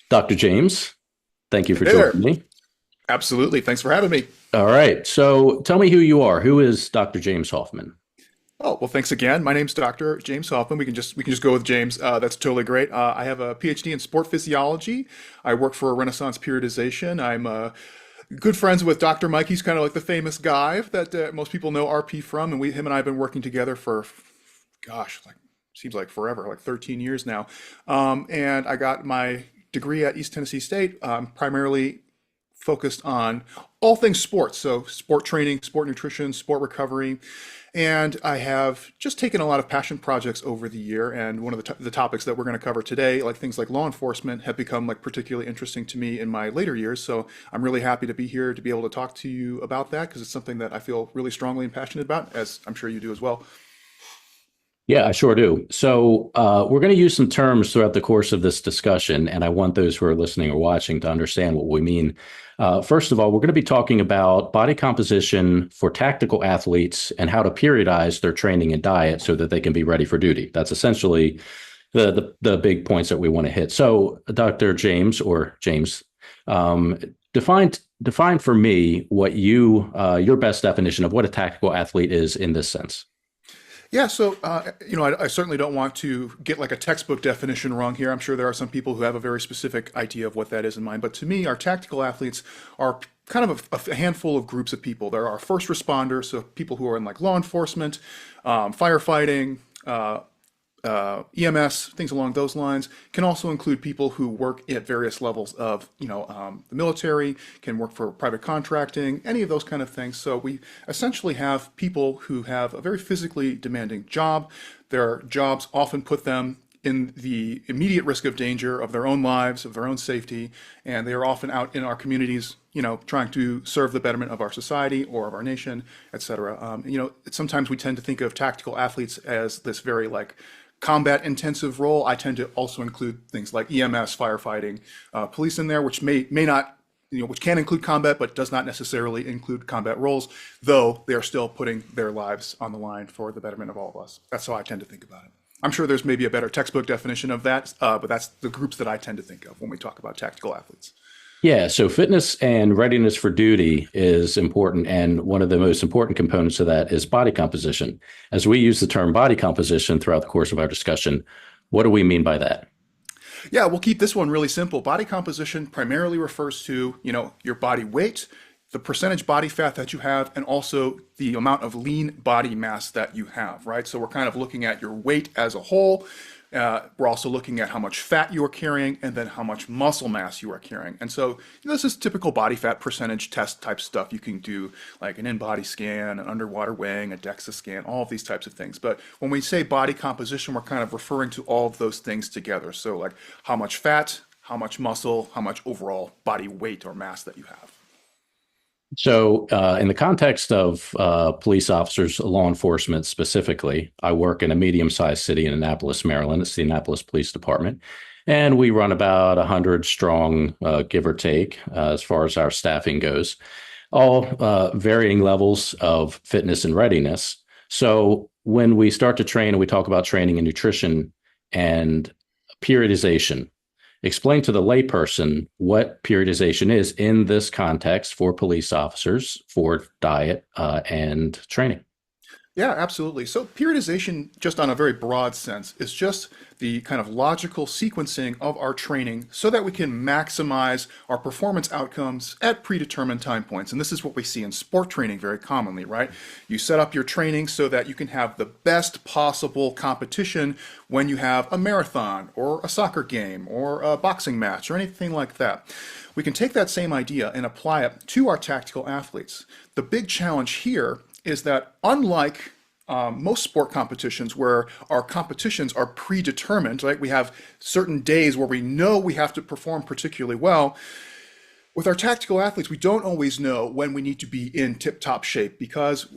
Dr. James, thank you for Hey joining there. me. Absolutely. Thanks for having me. All right. So tell me who you are. Who is Dr. James Hoffman? Oh, well, thanks again. My name's Dr. James Hoffman. We can just go with James. That's totally great. I have a PhD in sport physiology. I work for Renaissance Periodization. I'm good friends with Dr. Mike. He's kind of like the famous guy that most people know RP from, and him and I have been working together for, gosh, like seems like forever, like 13 years now. And I got my degree at East Tennessee State, primarily focused on all things sports. So sport training, sport nutrition, sport recovery. And I have just taken a lot of passion projects over the year. And one of the topics that we're going to cover today, like things like law enforcement, have become like particularly interesting to me in my later years. So I'm really happy to be here to be able to talk to you about that because it's something that I feel really strongly and passionate about, as I'm sure you do as well. Yeah, I sure do. So we're going to use some terms throughout the course of this discussion, and I want those who are listening or watching to understand what we mean. First of all, we're going to be talking about body composition for tactical athletes and how to periodize their training and diet so that they can be ready for duty. That's essentially the big points that we want to hit. So, Dr. James or James, um, define for me what your best definition of what a tactical athlete is in this sense. Yeah, so I certainly don't want to get like a textbook definition wrong here. I'm sure there are some people who have a very specific idea of what that is in mind. But to me, our tactical athletes are kind of a handful of groups of people. There are first responders, so people who are in like law enforcement, firefighting, EMS, things along those lines. Can also include people who work at various levels of, the military, can work for private contracting, any of those kind of things. So we essentially have people who have a very physically demanding job. Their jobs often put them in the immediate risk of danger of their own lives, of their own safety, and they are often out in our communities, trying to serve the betterment of our society or of our nation, et cetera. Sometimes we tend to think of tactical athletes as this very like combat intensive role. I tend to also include things like EMS, firefighting, police in there, which may not, which can include combat, but does not necessarily include combat roles, though they are still putting their lives on the line for the betterment of all of us. That's how I tend to think about it. I'm sure there's maybe a better textbook definition of that, but that's the groups that I tend to think of when we talk about tactical athletes. Yeah, so fitness and readiness for duty is important. And one of the most important components of that is body composition. As we use the term body composition throughout the course of our discussion, what do we mean by that? Yeah, we'll keep this one really simple. Body composition primarily refers to, your body weight, the percentage body fat that you have, and also the amount of lean body mass that you have, right? So we're kind of looking at your weight as a whole. We're also looking at how much fat you are carrying and then how much muscle mass you are carrying. And so this is typical body fat percentage test type stuff. You can do like an in-body scan, an underwater weighing, a DEXA scan, all of these types of things. But when we say body composition, we're kind of referring to all of those things together. So like how much fat, how much muscle, how much overall body weight or mass that you have. So, in the context of police officers, law enforcement specifically, I work in a medium sized city in Annapolis, Maryland. It's the Annapolis Police Department. And we run about 100 strong, give or take, as far as our staffing goes, all varying levels of fitness and readiness. So, when we start to train and we talk about training and nutrition and periodization, explain to the layperson what periodization is in this context for police officers for diet and training. Yeah, absolutely. So periodization, just on a very broad sense, is just the kind of logical sequencing of our training so that we can maximize our performance outcomes at predetermined time points. And this is what we see in sport training very commonly, right? You set up your training so that you can have the best possible competition when you have a marathon or a soccer game or a boxing match or anything like that. We can take that same idea and apply it to our tactical athletes. The big challenge here is that unlike most sport competitions where our competitions are predetermined, right? We have certain days where we know we have to perform particularly well. With our tactical athletes, we don't always know when we need to be in tip-top shape because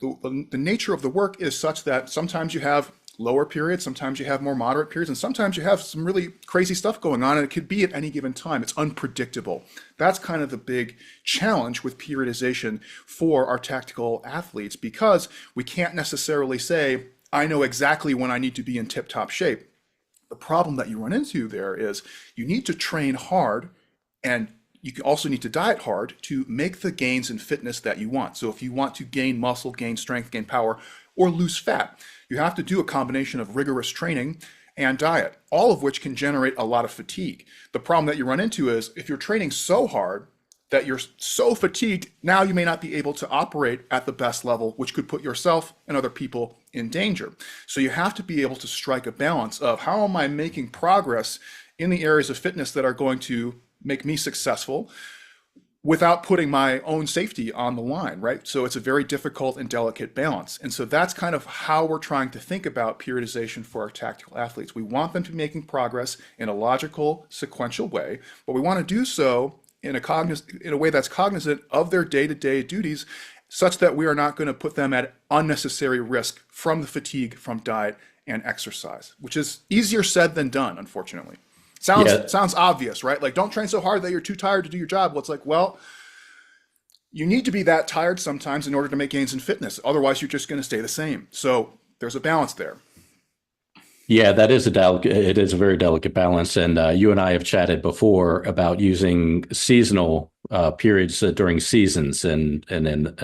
the nature of the work is such that sometimes you have lower periods, sometimes you have more moderate periods, and sometimes you have some really crazy stuff going on, and it could be at any given time. It's unpredictable. That's kind of the big challenge with periodization for our tactical athletes because we can't necessarily say, I know exactly when I need to be in tip-top shape. The problem that you run into there is you need to train hard, and you also need to diet hard to make the gains in fitness that you want. So if you want to gain muscle, gain strength, gain power, or lose fat, you have to do a combination of rigorous training and diet, all of which can generate a lot of fatigue. The problem that you run into is if you're training so hard that you're so fatigued, now you may not be able to operate at the best level, which could put yourself and other people in danger. So you have to be able to strike a balance of how am I making progress in the areas of fitness that are going to make me successful without putting my own safety on the line, right? So it's a very difficult and delicate balance. And so that's kind of how we're trying to think about periodization for our tactical athletes. We want them to be making progress in a logical, sequential way, but we want to do so in a way that's cognizant of their day-to-day duties, such that we are not going to put them at unnecessary risk from the fatigue from diet and exercise, which is easier said than done, unfortunately. Sounds obvious, right? Like, don't train so hard that you're too tired to do your job. Well, it's like, well, you need to be that tired sometimes in order to make gains in fitness. Otherwise, you're just going to stay the same. So there's a balance there. Yeah, that is a delicate. It is a very delicate balance, and you and I have chatted before about using seasonal periods during seasons, and then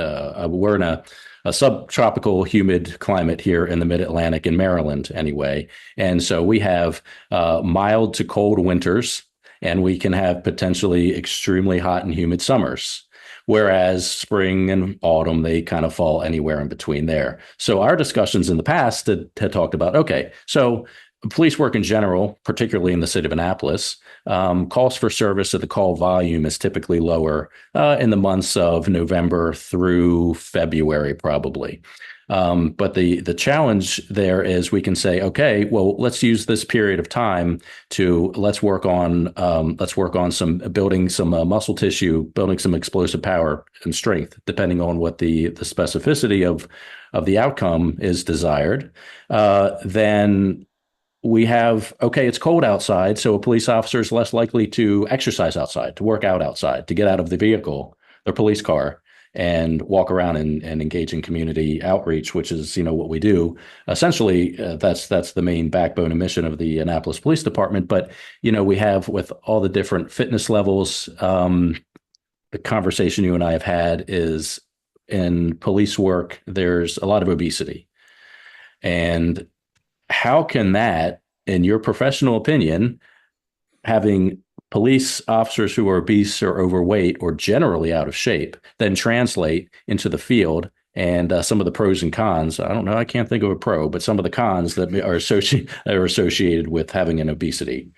we're in a subtropical humid climate here in the Mid-Atlantic in Maryland, anyway, and so we have mild to cold winters, and we can have potentially extremely hot and humid summers. Whereas spring and autumn, they kind of fall anywhere in between there. So our discussions in the past had talked about, okay, so police work in general, particularly in the city of Annapolis, calls for service at the call volume is typically lower in the months of November through February, probably. But the challenge there is we can say, okay, well, let's use this period of time to let's work on some building some muscle tissue, building some explosive power and strength, depending on what the specificity of the outcome is desired. Then we have, okay, it's cold outside, so a police officer is less likely to exercise outside, to work out outside, to get out of the vehicle, their police car, and walk around and engage in community outreach, which is, what we do. Essentially, that's the main backbone and mission of the Annapolis Police Department. But, we have with all the different fitness levels, the conversation you and I have had is in police work, there's a lot of obesity. And how can that, in your professional opinion, having police officers who are obese or overweight or generally out of shape then translate into the field and some of the pros and cons? I don't know. I can't think of a pro, but some of the cons that are associated with having an obesity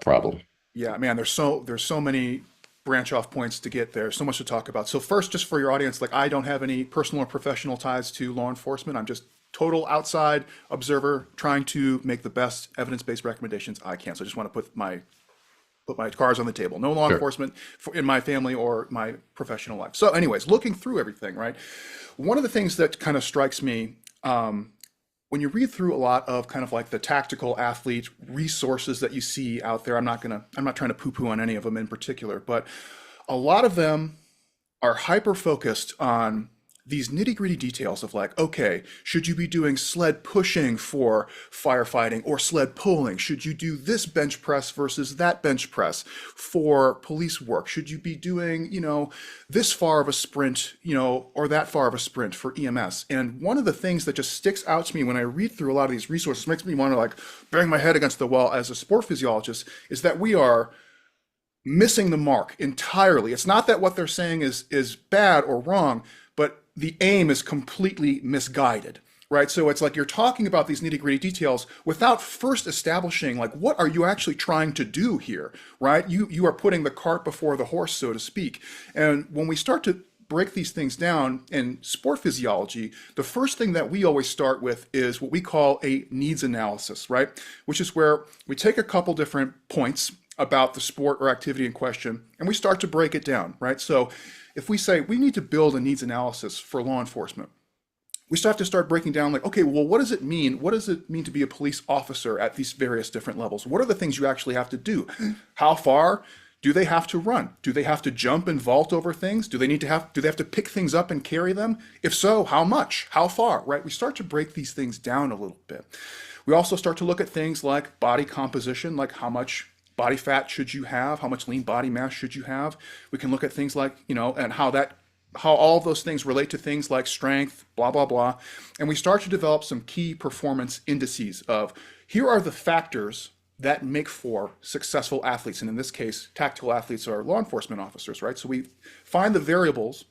problem. Yeah, man, there's so many branch off points to get there. So much to talk about. So first, just for your audience, like, I don't have any personal or professional ties to law enforcement. I'm just total outside observer trying to make the best evidence-based recommendations I can. So I just want to put my cards on the table. No law Sure. enforcement in my family or my professional life. So anyways, looking through everything, right? One of the things that kind of strikes me when you read through a lot of kind of like the tactical athlete resources that you see out there, I'm not trying to poo-poo on any of them in particular, but a lot of them are hyper focused on these nitty-gritty details of like, okay, should you be doing sled pushing for firefighting or sled pulling? Should you do this bench press versus that bench press for police work? Should you be doing, this far of a sprint, or that far of a sprint for EMS? And one of the things that just sticks out to me when I read through a lot of these resources, makes me want to like bang my head against the wall as a sport physiologist, is that we are missing the mark entirely. It's not that what they're saying is bad or wrong, but the aim is completely misguided, right? So it's like you're talking about these nitty-gritty details without first establishing, like, what are you actually trying to do here, right? You are putting the cart before the horse, so to speak. And when we start to break these things down in sport physiology, the first thing that we always start with is what we call a needs analysis, right? Which is where we take a couple different points about the sport or activity in question, and we start to break it down, right? So if we say we need to build a needs analysis for law enforcement, we have to start breaking down like, okay, well, what does it mean? What does it mean to be a police officer at these various different levels? What are the things you actually have to do? How far do they have to run? Do they have to jump and vault over things? Do they have to pick things up and carry them? If so, how much? How far, right? We start to break these things down a little bit. We also start to look at things like body composition, like how much body fat should you have, how much lean body mass should you have. We can look at things like, and how all of those things relate to things like strength, blah, blah, blah. And we start to develop some key performance indices of here are the factors that make for successful athletes. And in this case, tactical athletes are law enforcement officers, right? So we find the variables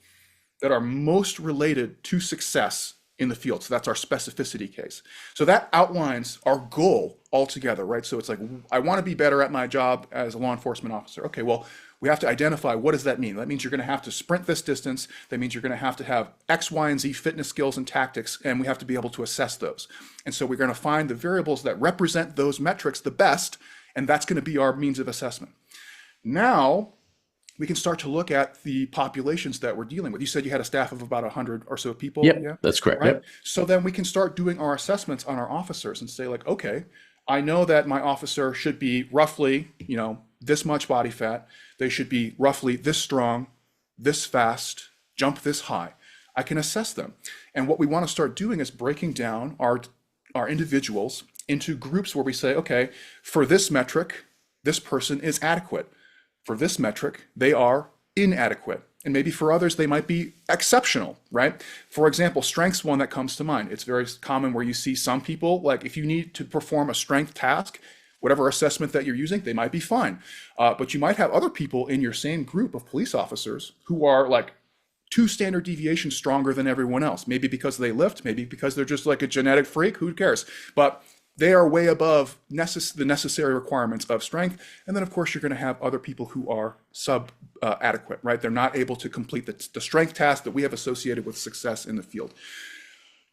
that are most related to success in the field. So that's our specificity case. So that outlines our goal altogether, right? So it's like, I want to be better at my job as a law enforcement officer. Okay, well, we have to identify what does that mean? That means you're going to have to sprint this distance. That means you're going to have X, Y, and Z fitness skills and tactics, and we have to be able to assess those. And so we're going to find the variables that represent those metrics the best, and that's going to be our means of assessment. Now, we can start to look at the populations that we're dealing with. You said you had a staff of about 100 or so people. Yep, yeah, that's correct. right. Yep. So then we can start doing our assessments on our officers and say like, okay, I know that my officer should be roughly, this much body fat. They should be roughly this strong, this fast, jump this high. I can assess them. And what we want to start doing is breaking down our individuals into groups where we say, okay, for this metric, this person is adequate. For this metric, they are inadequate. And maybe for others, they might be exceptional, right? For example, strength's one that comes to mind. It's very common where you see some people, like if you need to perform a strength task, whatever assessment that you're using, they might be fine. But you might have other people in your same group of police officers who are like 2 standard deviations stronger than everyone else. Maybe because they lift, maybe because they're just like a genetic freak, who cares? But they are way above the necessary requirements of strength. And then, of course, you're going to have other people who are sub-adequate, right? They're not able to complete the strength task that we have associated with success in the field.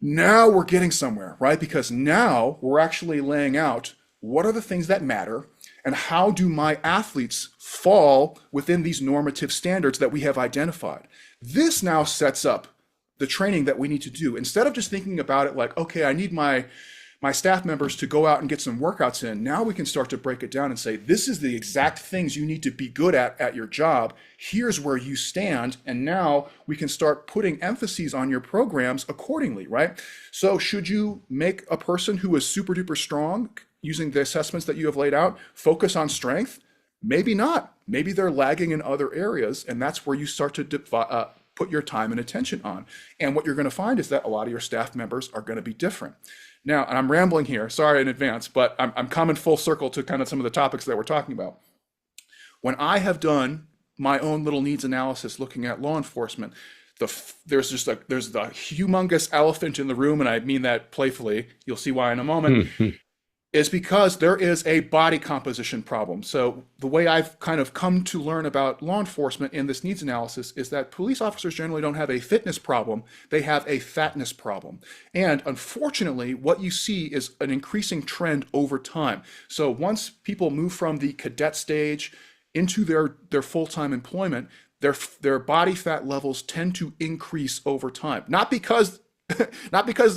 Now we're getting somewhere, right? Because now we're actually laying out what are the things that matter and how do my athletes fall within these normative standards that we have identified. This now sets up the training that we need to do. Instead of just thinking about it like, okay, I need my staff members to go out and get some workouts in. Now we can start to break it down and say, this is the exact things you need to be good at your job. Here's where you stand. And now we can start putting emphases on your programs accordingly, right? So should you make a person who is super duper strong using the assessments that you have laid out focus on strength? Maybe not. Maybe they're lagging in other areas. And that's where you start to put your time and attention on. And what you're going to find is that a lot of your staff members are going to be different. Now, and I'm rambling here, sorry in advance, but I'm coming full circle to kind of some of the topics that we're talking about. When I have done my own little needs analysis looking at law enforcement, there's the humongous elephant in the room, and I mean that playfully, you'll see why in a moment, is because there is a body composition problem. So the way I've kind of come to learn about law enforcement in this needs analysis is that police officers generally don't have a fitness problem, they have a fatness problem. And unfortunately, what you see is an increasing trend over time. So once people move from the cadet stage into their full-time employment, their body fat levels tend to increase over time. Not because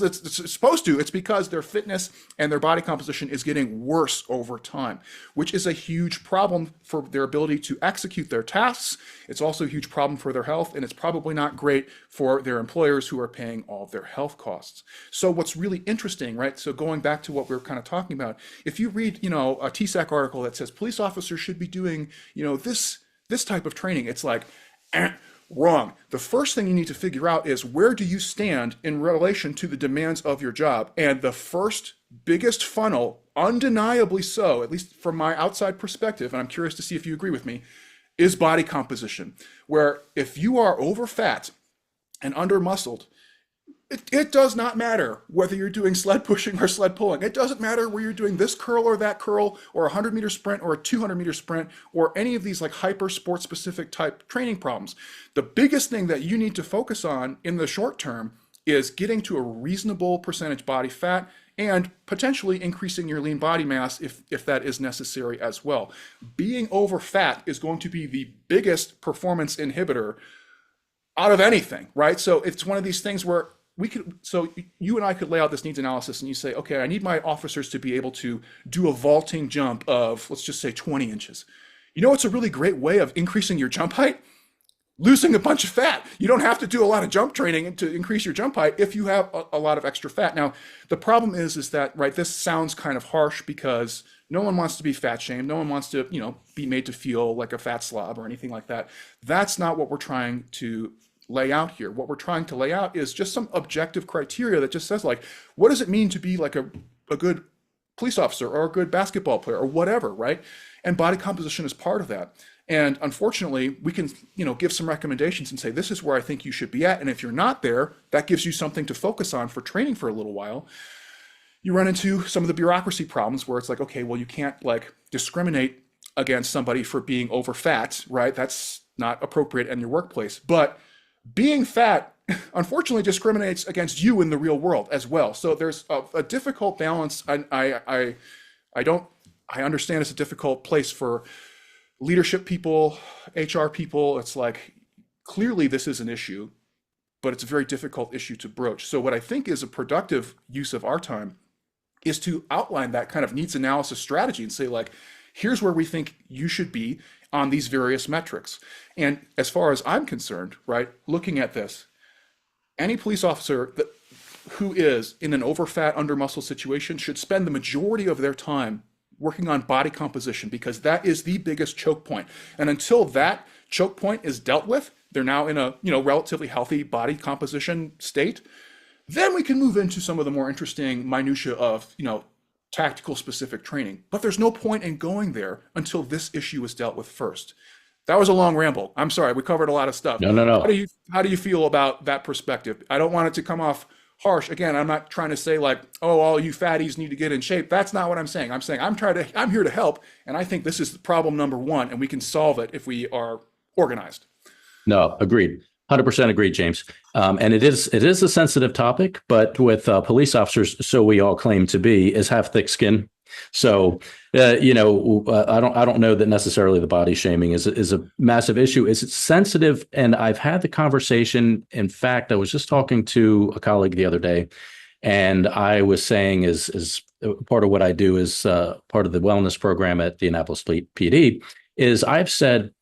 it's supposed to, it's because their fitness and their body composition is getting worse over time, which is a huge problem for their ability to execute their tasks. It's also a huge problem for their health, and it's probably not great for their employers who are paying all of their health costs. So what's really interesting, right? So going back to what we were kind of talking about, if you read, a TSAC article that says police officers should be doing, this type of training, it's like, wrong. The first thing you need to figure out is where do you stand in relation to the demands of your job? And the first biggest funnel, undeniably so, at least from my outside perspective, and I'm curious to see if you agree with me, is body composition. Where if you are over fat and under muscled, it does not matter whether you're doing sled pushing or sled pulling. It doesn't matter where you're doing this curl or that curl or a 100-meter sprint or a 200-meter sprint or any of these like hyper sport specific type training problems. The biggest thing that you need to focus on in the short term is getting to a reasonable percentage body fat and potentially increasing your lean body mass if that is necessary as well. Being over fat is going to be the biggest performance inhibitor out of anything, right? So it's one of these things where you and I could lay out this needs analysis and you say, okay, I need my officers to be able to do a vaulting jump of, let's just say 20 inches. You know what's a really great way of increasing your jump height? losing a bunch of fat. You don't have to do a lot of jump training to increase your jump height if you have a lot of extra fat. Now, the problem is that, right, this sounds kind of harsh because no one wants to be fat shamed. No one wants to, be made to feel like a fat slob or anything like that. That's not what we're trying to lay out here. What we're trying to lay out is just some objective criteria that just says, like, what does it mean to be like a good police officer or a good basketball player or whatever, right? And body composition is part of that. And unfortunately, we can, give some recommendations and say, this is where I think you should be at. And if you're not there, that gives you something to focus on for training for a little while. You run into some of the bureaucracy problems where it's like, okay, well, you can't like discriminate against somebody for being over fat, right? That's not appropriate in your workplace. But being fat, unfortunately, discriminates against you in the real world as well. So there's a difficult balance. I understand it's a difficult place for leadership people, HR people. It's like, clearly this is an issue, but it's a very difficult issue to broach. So what I think is a productive use of our time is to outline that kind of needs analysis strategy and say, like, here's where we think you should be on these various metrics. And as far as I'm concerned, right, looking at this, any police officer who is in an overfat, undermuscled situation should spend the majority of their time working on body composition, because that is the biggest choke point. And until that choke point is dealt with, they're now in a relatively healthy body composition state. Then we can move into some of the more interesting minutia of tactical specific training. But there's no point in going there until this issue is dealt with first. That was a long ramble. I'm sorry, we covered a lot of stuff. No, no, How no. do you feel about that perspective? I don't want it to come off harsh. Again, I'm not trying to say like, oh, all you fatties need to get in shape. That's not what I'm saying. I'm saying I'm here to help, and I think this is problem number one, and we can solve it if we are organized. No, agreed. 100% agreed, James. And it is a sensitive topic, but with police officers, so we all claim to be, is have thick skin. So, I don't know that necessarily the body shaming is a massive issue. Is it sensitive? And I've had the conversation. In fact, I was just talking to a colleague the other day, and I was saying is part of what I do is part of the wellness program at the Annapolis PD is I've said,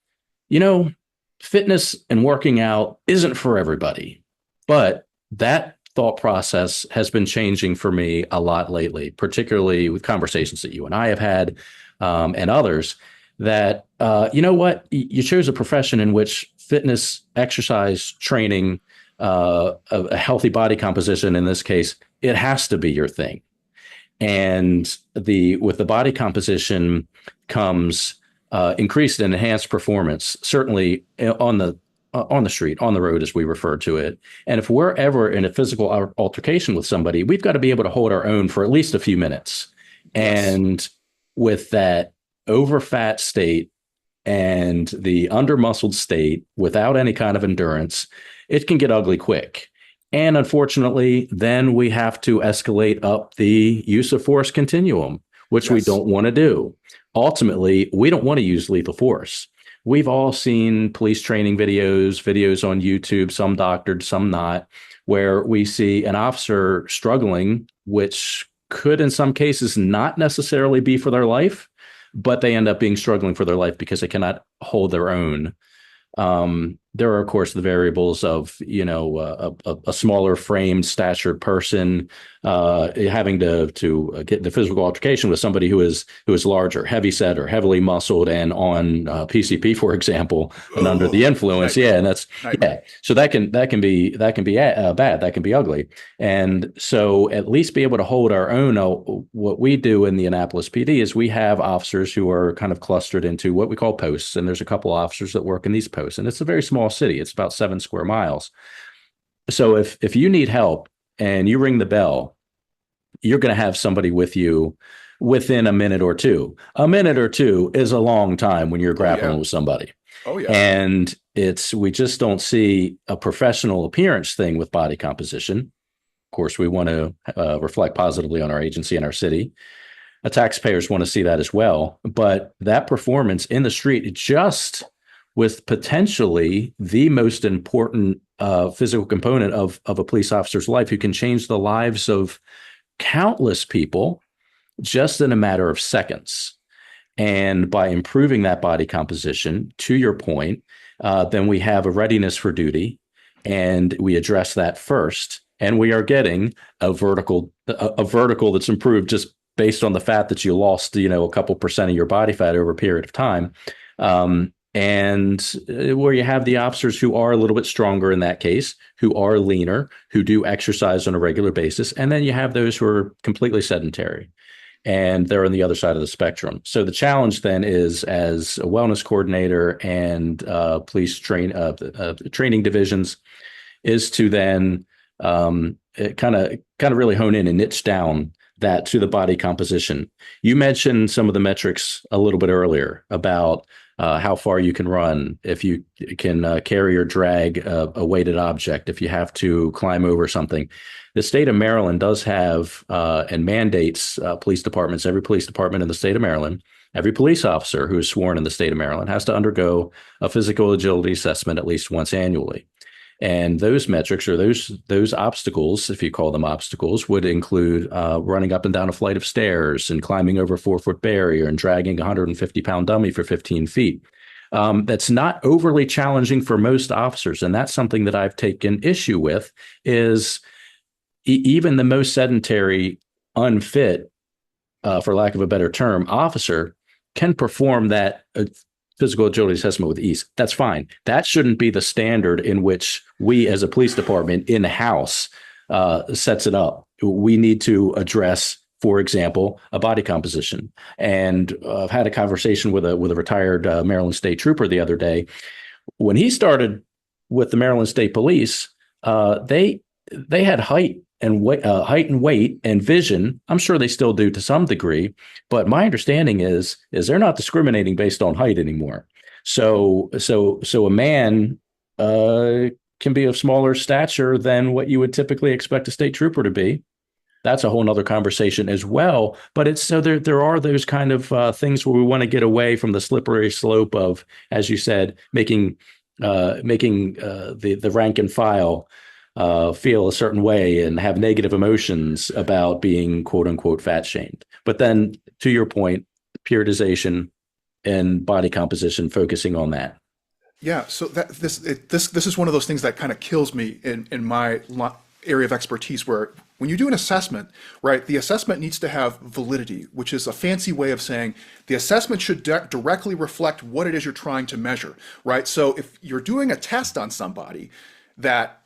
fitness and working out isn't for everybody, but that thought process has been changing for me a lot lately, particularly with conversations that you and I have had and others that, what, you chose a profession in which fitness, exercise, training, a healthy body composition, in this case, it has to be your thing. And with the body composition comes increased and enhanced performance, certainly on the street, on the road, as we refer to it. And if we're ever in a physical altercation with somebody, we've got to be able to hold our own for at least a few minutes. Yes. And with that overfat state and the undermuscled state without any kind of endurance, it can get ugly quick. And unfortunately, then we have to escalate up the use of force continuum, which we Yes. don't want to do. Ultimately, we don't want to use lethal force. We've all seen police training videos on YouTube, some doctored, some not, where we see an officer struggling, which could in some cases not necessarily be for their life, but they end up being struggling for their life because they cannot hold their own. There are, of course, the variables of, a smaller framed, statured person having to get the physical altercation with somebody who is larger, heavy set, or heavily muscled, and on PCP, for example, and under the Oh, influence. nightmare. Yeah, and that's Nightmare. So that can be bad. That can be ugly. And so at least be able to hold our own. What we do in the Annapolis PD is we have officers who are kind of clustered into what we call posts, and there's a couple officers that work in these posts, and it's a very small city. It's about 7 square miles. So if you need help and you ring the bell, you're going to have somebody with you within a minute or two. A minute or two is a long time when you're Oh grappling yeah. with somebody. Oh yeah. And we just don't see a professional appearance thing with body composition. Of course, we want to reflect positively on our agency and our city. Taxpayers want to see that as well. But that performance in the street, just with potentially the most important physical component of a police officer's life, who can change the lives of countless people just in a matter of seconds. And by improving that body composition, to your point, then we have a readiness for duty, and we address that first. And we are getting a vertical that's improved just based on the fact that you lost, a couple percent of your body fat over a period of time. And where you have the officers who are a little bit stronger in that case, who are leaner, who do exercise on a regular basis, and then you have those who are completely sedentary and they're on the other side of the spectrum. So the challenge then is, as a wellness coordinator and police training divisions, is to then kind of really hone in and niche down that to the body composition. You mentioned some of the metrics a little bit earlier about how far you can run, if you can carry or drag a weighted object, if you have to climb over something. The state of Maryland does have and mandates police departments, every police department in the state of Maryland, every police officer who is sworn in the state of Maryland has to undergo a physical agility assessment at least once annually. And those metrics, or those obstacles, if you call them obstacles, would include running up and down a flight of stairs and climbing over a 4-foot barrier and dragging a 150-pound dummy for 15 feet. That's not overly challenging for most officers. And that's something that I've taken issue with is even the most sedentary, unfit, for lack of a better term, officer can perform that physical agility assessment with ease. That's fine. That shouldn't be the standard in which we as a police department in-house sets it up. We need to address, for example, a body composition. And I've had a conversation with a retired Maryland State Trooper the other day. When he started with the Maryland State Police, they had height and weight and vision. I'm sure they still do to some degree, but my understanding is they're not discriminating based on height anymore. So a man can be of smaller stature than what you would typically expect a state trooper to be. That's a whole nother conversation as well. But it's so there are those kind of things where we want to get away from the slippery slope of, as you said, making the rank and file feel a certain way and have negative emotions about being quote unquote fat shamed. But then to your point, periodization and body composition, focusing on that. Yeah, so this is one of those things that kind of kills me in my area of expertise, where when you do an assessment, right, the assessment needs to have validity, which is a fancy way of saying the assessment should directly reflect what it is you're trying to measure, right? So if you're doing a test on somebody that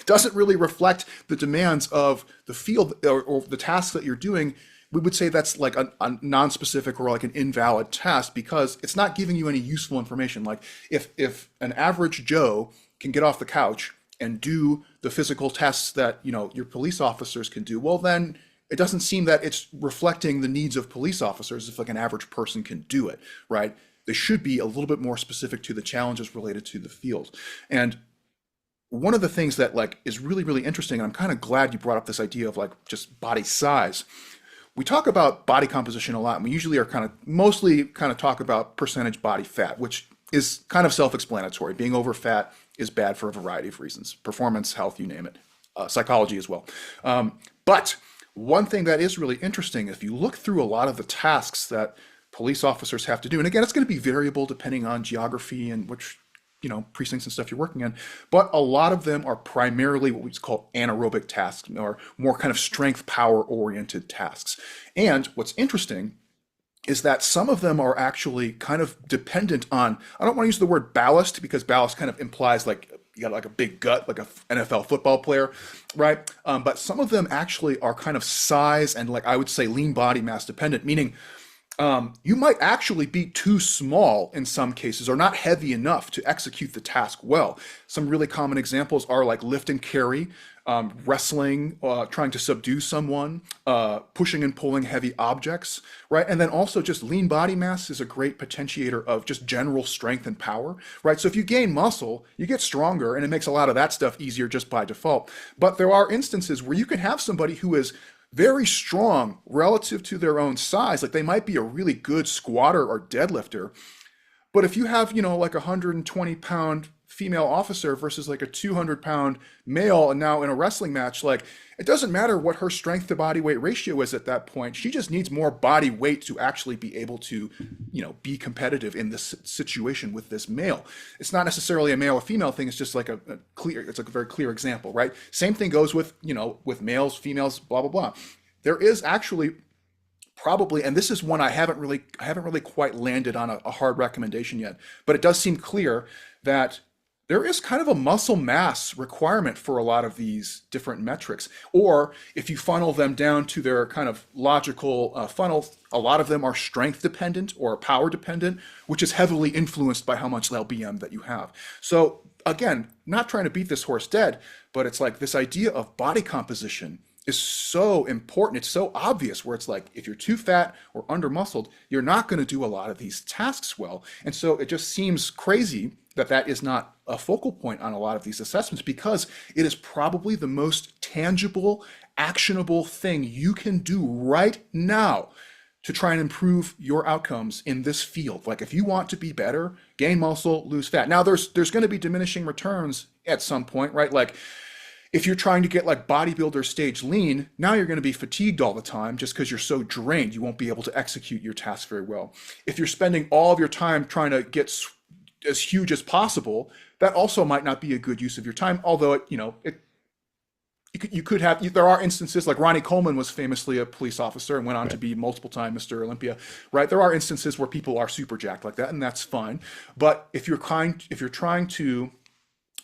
doesn't really reflect the demands of the field or the tasks that you're doing, we would say that's like a non-specific or like an invalid test, because it's not giving you any useful information. Like if an average Joe can get off the couch and do the physical tests that, your police officers can do, well, then it doesn't seem that it's reflecting the needs of police officers if like an average person can do it, right? They should be a little bit more specific to the challenges related to the field. And one of the things that like is really, really interesting, and I'm kind of glad you brought up this idea of like just body size. We talk about body composition a lot, and we usually are mostly talk about percentage body fat, which is kind of self-explanatory. Being over fat is bad for a variety of reasons: performance, health, you name it, psychology as well. But one thing that is really interesting, if you look through a lot of the tasks that police officers have to do, and again, it's going to be variable depending on geography and which precincts and stuff you're working in, but a lot of them are primarily what we call anaerobic tasks, or more kind of strength power oriented tasks. And what's interesting is that some of them are actually kind of dependent on, I don't want to use the word ballast because ballast kind of implies like you got like a big gut, like a NFL football player, right? But some of them actually are kind of size and, like, I would say, lean body mass dependent, meaning you might actually be too small in some cases, or not heavy enough to execute the task well. Some really common examples are like lift and carry, wrestling, trying to subdue someone, pushing and pulling heavy objects, right? And then also just lean body mass is a great potentiator of just general strength and power, right? So if you gain muscle, you get stronger, and it makes a lot of that stuff easier just by default. But there are instances where you can have somebody who is very strong relative to their own size. Like they might be a really good squatter or deadlifter, But if you have, like a 120-pound female officer versus like a 200-pound male, and now in a wrestling match, like it doesn't matter what her strength to body weight ratio is at that point. She just needs more body weight to actually be able to, be competitive in this situation with this male. It's not necessarily a male or female thing. It's just like it's a very clear example, right? Same thing goes with, with males, females, blah, blah, blah. There is actually probably, and this is one I haven't really quite landed on a hard recommendation yet, but it does seem clear that there is kind of a muscle mass requirement for a lot of these different metrics. Or if you funnel them down to their kind of logical funnels, a lot of them are strength dependent or power dependent, which is heavily influenced by how much LBM that you have. So again, not trying to beat this horse dead, but it's like this idea of body composition is so important. It's so obvious where it's like, if you're too fat or under muscled, you're not going to do a lot of these tasks well. And so it just seems crazy that that is not a focal point on a lot of these assessments, because it is probably the most tangible, actionable thing you can do right now to try and improve your outcomes in this field. Like if you want to be better, gain muscle, lose fat. Now there's going to be diminishing returns at some point, right? Like if you're trying to get like bodybuilder stage lean, now you're going to be fatigued all the time just because you're so drained. You won't be able to execute your task very well. If you're spending all of your time trying to get as huge as possible, that also might not be a good use of your time. Although you could have, there are instances like Ronnie Coleman was famously a police officer and went on to be multiple time Mr. Olympia, right? There are instances where people are super jacked like that, and that's fine. But if you're trying to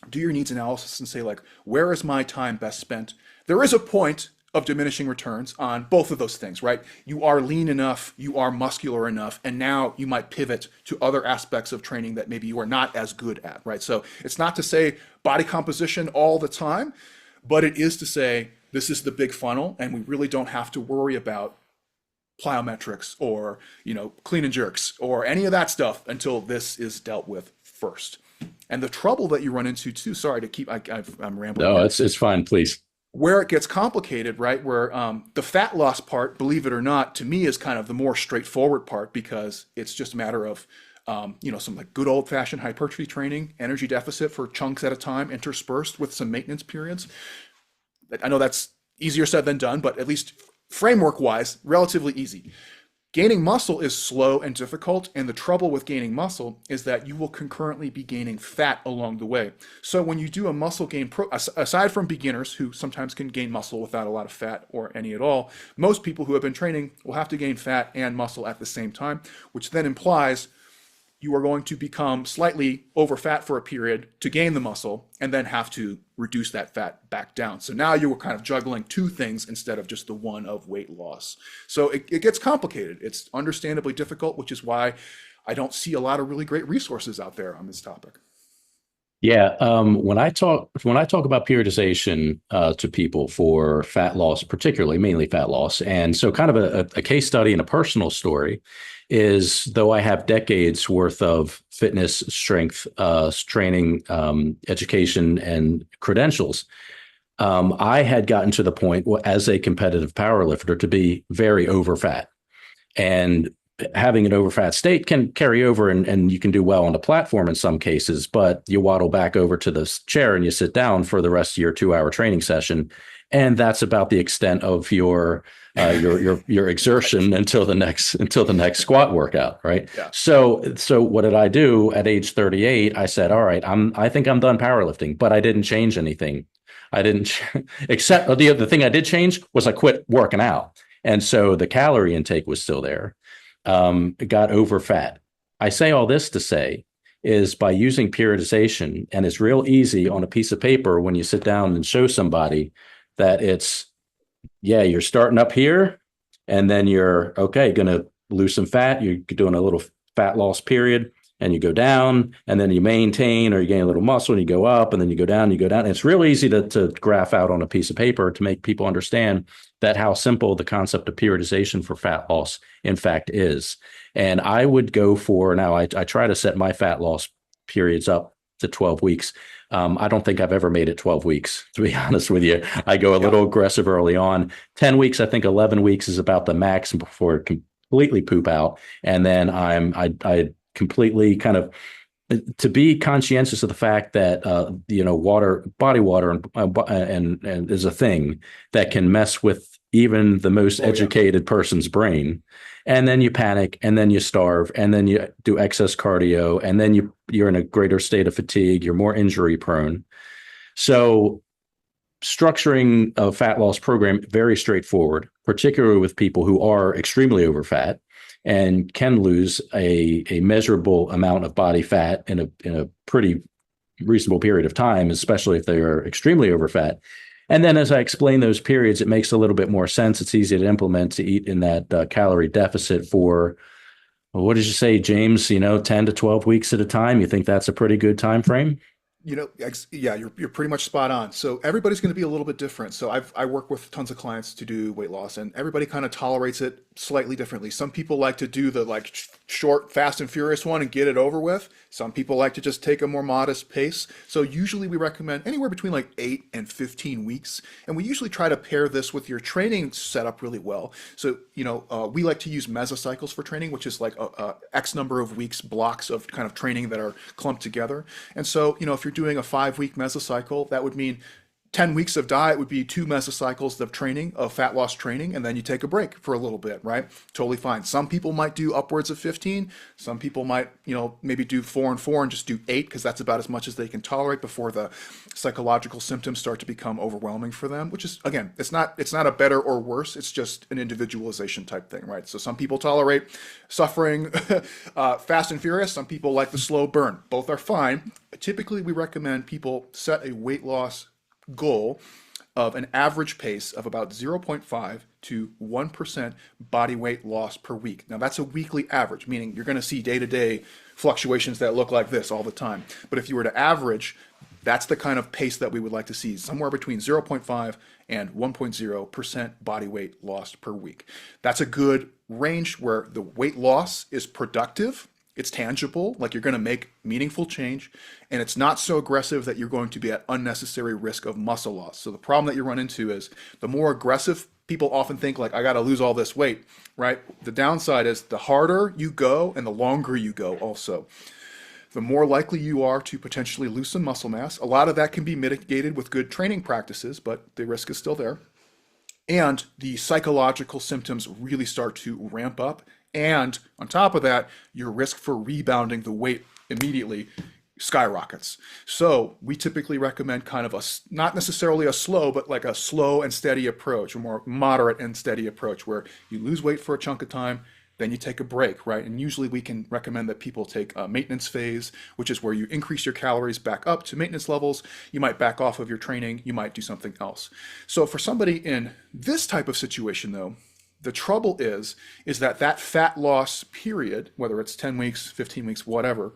do your needs analysis and say like, where is my time best spent? There is a point of diminishing returns on both of those things, right? You are lean enough, you are muscular enough, and now you might pivot to other aspects of training that maybe you are not as good at, right? So it's not to say body composition all the time, but it is to say this is the big funnel, and we really don't have to worry about plyometrics or, clean and jerks or any of that stuff until this is dealt with first. And the trouble that you run into too, sorry to keep, I'm rambling. No, it's fine, please. Where it gets complicated, right? Where the fat loss part, believe it or not, to me is kind of the more straightforward part, because it's just a matter of, some like good old fashioned hypertrophy training, energy deficit for chunks at a time, interspersed with some maintenance periods. I know that's easier said than done, but at least framework wise, relatively easy. Gaining muscle is slow and difficult, and the trouble with gaining muscle is that you will concurrently be gaining fat along the way. So when you do a muscle gain, aside from beginners who sometimes can gain muscle without a lot of fat or any at all, most people who have been training will have to gain fat and muscle at the same time, which then implies you are going to become slightly over fat for a period to gain the muscle and then have to reduce that fat back down. So now you were kind of juggling two things instead of just the one of weight loss. So it gets complicated. It's understandably difficult, which is why I don't see a lot of really great resources out there on this topic. Yeah, when I talk about periodization to people for fat loss, particularly mainly fat loss, and so kind of a case study and a personal story is, though I have decades worth of fitness, strength training, education, and credentials, I had gotten to the point as a competitive powerlifter to be very overfat, and having an overfat state can carry over, and you can do well on the platform in some cases, but you waddle back over to the chair and you sit down for the rest of your 2-hour training session. And that's about the extent of your exertion until the next squat workout. Right. Yeah. So what did I do at age 38? I said, all right, I think I'm done powerlifting, but I didn't change anything. I didn't, except the thing I did change was I quit working out. And so the calorie intake was still there. It got over fat. I say all this to say is, by using periodization, and it's real easy on a piece of paper when you sit down and show somebody that you're starting up here and then you're going to lose some fat. You're doing a little fat loss period and you go down, and then you maintain, or you gain a little muscle and you go up, and then you go down, And it's real easy to graph out on a piece of paper to make people understand that how simple the concept of periodization for fat loss in fact is. And I would go for, now I try to set my fat loss periods up to 12 weeks. I don't think I've ever made it 12 weeks, to be honest with you. I go a little aggressive early on. 10 weeks, I think 11 weeks is about the max before it completely poop out. And then I completely kind of to be conscientious of the fact that body water and is a thing that can mess with even the most Oh yeah. educated person's brain, and then you panic, and then you starve, and then you do excess cardio, and then you're in a greater state of fatigue, you're more injury prone. So structuring a fat loss program very straightforward, particularly with people who are extremely overfat and can lose a measurable amount of body fat in a pretty reasonable period of time, especially if they are extremely overfat. And then as I explain those periods, it makes a little bit more sense. It's easy to implement to eat in that calorie deficit for, well, what did you say, James? 10 to 12 weeks at a time. You think that's a pretty good time frame? Yeah, you're pretty much spot on. So everybody's going to be a little bit different. So I work with tons of clients to do weight loss, and everybody kind of tolerates it slightly differently. Some people like to do the like short, fast and furious one and get it over with. Some people like to just take a more modest pace. So usually we recommend anywhere between like 8 and 15 weeks, and we usually try to pair this with your training setup really well. So we like to use mesocycles for training, which is like a X number of weeks blocks of kind of training that are clumped together. And so if you're doing a 5-week mesocycle, that would mean 10 weeks of diet would be 2 mesocycles of training, of fat loss training, and then you take a break for a little bit, right? Totally fine. Some people might do upwards of 15. Some people might, maybe do 4 and 4 and just do 8 because that's about as much as they can tolerate before the psychological symptoms start to become overwhelming for them, which is, again, it's not a better or worse. It's just an individualization type thing, right? So some people tolerate suffering fast and furious. Some people like the slow burn. Both are fine. Typically, we recommend people set a weight loss goal of an average pace of about 0.5 to 1% body weight loss per week. Now that's a weekly average, meaning you're going to see day-to-day fluctuations that look like this all the time. But if you were to average, that's the kind of pace that we would like to see, somewhere between 0.5 and 1.0% body weight loss per week. That's a good range where the weight loss is productive, it's tangible, like you're going to make meaningful change, and it's not so aggressive that you're going to be at unnecessary risk of muscle loss. So the problem that you run into is the more aggressive people often think like, I got to lose all this weight, right? The downside is the harder you go and the longer you go also, the more likely you are to potentially lose some muscle mass. A lot of that can be mitigated with good training practices, but the risk is still there. And the psychological symptoms really start to ramp up. And on top of that, your risk for rebounding the weight immediately skyrockets. So we typically recommend kind of not necessarily a slow, but like a slow and steady approach, a more moderate and steady approach where you lose weight for a chunk of time, then you take a break, right? And usually we can recommend that people take a maintenance phase, which is where you increase your calories back up to maintenance levels. You might back off of your training. You might do something else. So for somebody in this type of situation though, the trouble is that fat loss period, whether it's 10 weeks, 15 weeks, whatever,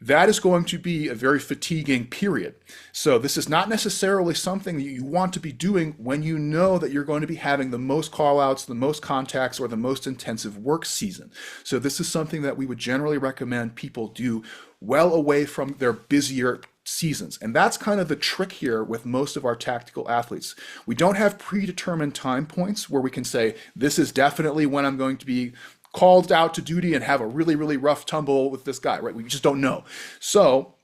that is going to be a very fatiguing period. So this is not necessarily something that you want to be doing when you know that you're going to be having the most call outs, the most contacts, or the most intensive work season. So this is something that we would generally recommend people do well away from their busier seasons. And that's kind of the trick here with most of our tactical athletes. We don't have predetermined time points where we can say, this is definitely when I'm going to be called out to duty and have a really, really rough tumble with this guy, right? We just don't know. So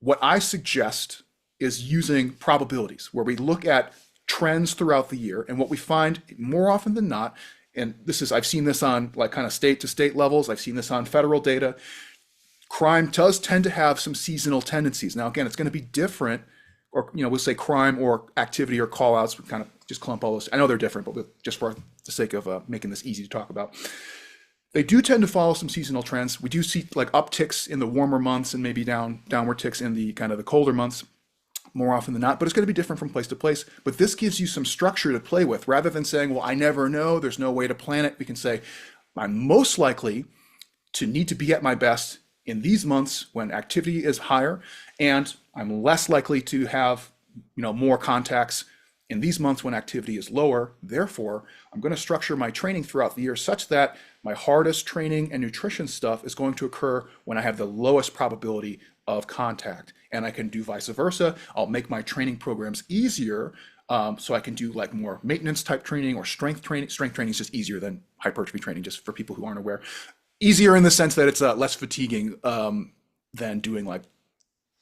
what I suggest is using probabilities where we look at trends throughout the year. And what we find more often than not, and I've seen this on like kind of state to state levels, I've seen this on federal data, crime does tend to have some seasonal tendencies. Now, again, it's going to be different, or we'll say crime or activity or call outs, we kind of just clump all those. I know they're different, but just for the sake of making this easy to talk about. They do tend to follow some seasonal trends. We do see like upticks in the warmer months and maybe downward ticks in the kind of the colder months more often than not, but it's going to be different from place to place. But this gives you some structure to play with rather than saying, well, I never know, there's no way to plan it. We can say, I'm most likely to need to be at my best in these months when activity is higher, and I'm less likely to have more contacts in these months when activity is lower. Therefore, I'm going to structure my training throughout the year such that my hardest training and nutrition stuff is going to occur when I have the lowest probability of contact. And I can do vice versa. I'll make my training programs easier, so I can do like more maintenance type training or strength training. Strength training is just easier than hypertrophy training, just for people who aren't aware. Easier in the sense that it's less fatiguing than doing like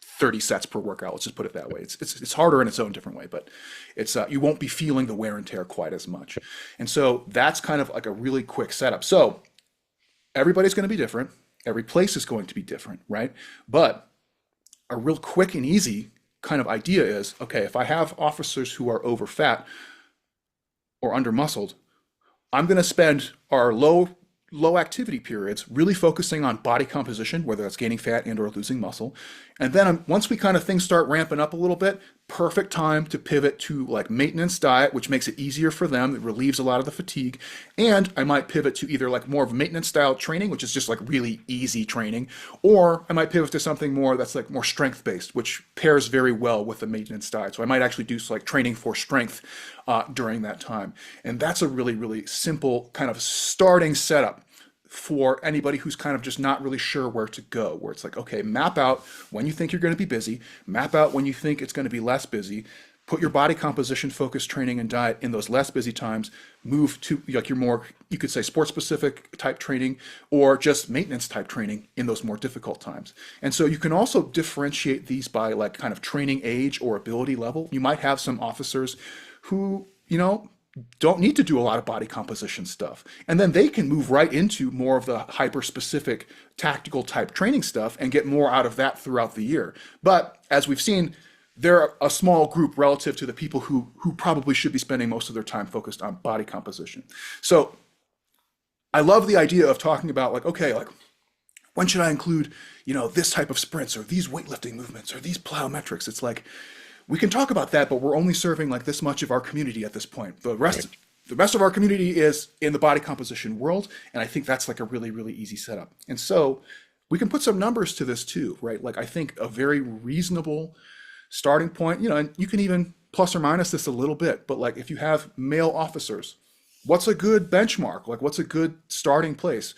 30 sets per workout. Let's just put it that way. It's harder in its own different way, but it's you won't be feeling the wear and tear quite as much. And so that's kind of like a really quick setup. So everybody's going to be different. Every place is going to be different, right? But a real quick and easy kind of idea is, okay, if I have officers who are over fat or under muscled, I'm going to spend our low activity periods really focusing on body composition, whether that's gaining fat and or losing muscle. And then once we kind of things start ramping up a little bit, perfect time to pivot to like maintenance diet, which makes it easier for them. It relieves a lot of the fatigue. And I might pivot to either like more of maintenance style training, which is just like really easy training, or I might pivot to something more that's like more strength based, which pairs very well with the maintenance diet. So I might actually do like training for strength during that time. And that's a really, really simple kind of starting setup for anybody who's kind of just not really sure where to go, where it's like, okay, map out when you think you're going to be busy, map out when you think it's going to be less busy, put your body composition focused training and diet in those less busy times, move to like your more, you could say sport specific type training or just maintenance type training in those more difficult times. And so you can also differentiate these by like kind of training age or ability level. You might have some officers who, don't need to do a lot of body composition stuff. And then they can move right into more of the hyper specific tactical type training stuff and get more out of that throughout the year. But as we've seen, they're a small group relative to the people who probably should be spending most of their time focused on body composition. So I love the idea of talking about like, okay, like when should I include, this type of sprints or these weightlifting movements or these plyometrics? It's like, we can talk about that, but we're only serving like this much of our community at this point. The rest of our community is in the body composition world, and I think that's like a really, really easy setup. And so we can put some numbers to this too, right? Like I think a very reasonable starting point, and you can even plus or minus this a little bit, but like if you have male officers, what's a good benchmark? Like what's a good starting place?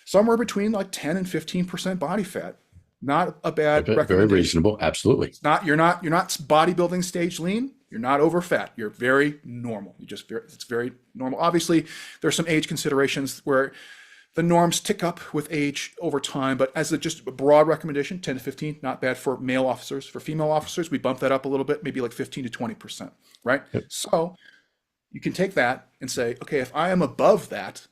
Somewhere between like 10 and 15% body fat. Not a bad recommendation. Very reasonable. Absolutely. You're not bodybuilding stage lean. You're not over fat. You're very normal. It's very normal. Obviously, there's some age considerations where the norms tick up with age over time, but as just a broad recommendation, 10 to 15, not bad for male officers. For female officers, we bump that up a little bit, maybe like 15 to 20%, right? Yep. So you can take that and say, okay, if I am above that,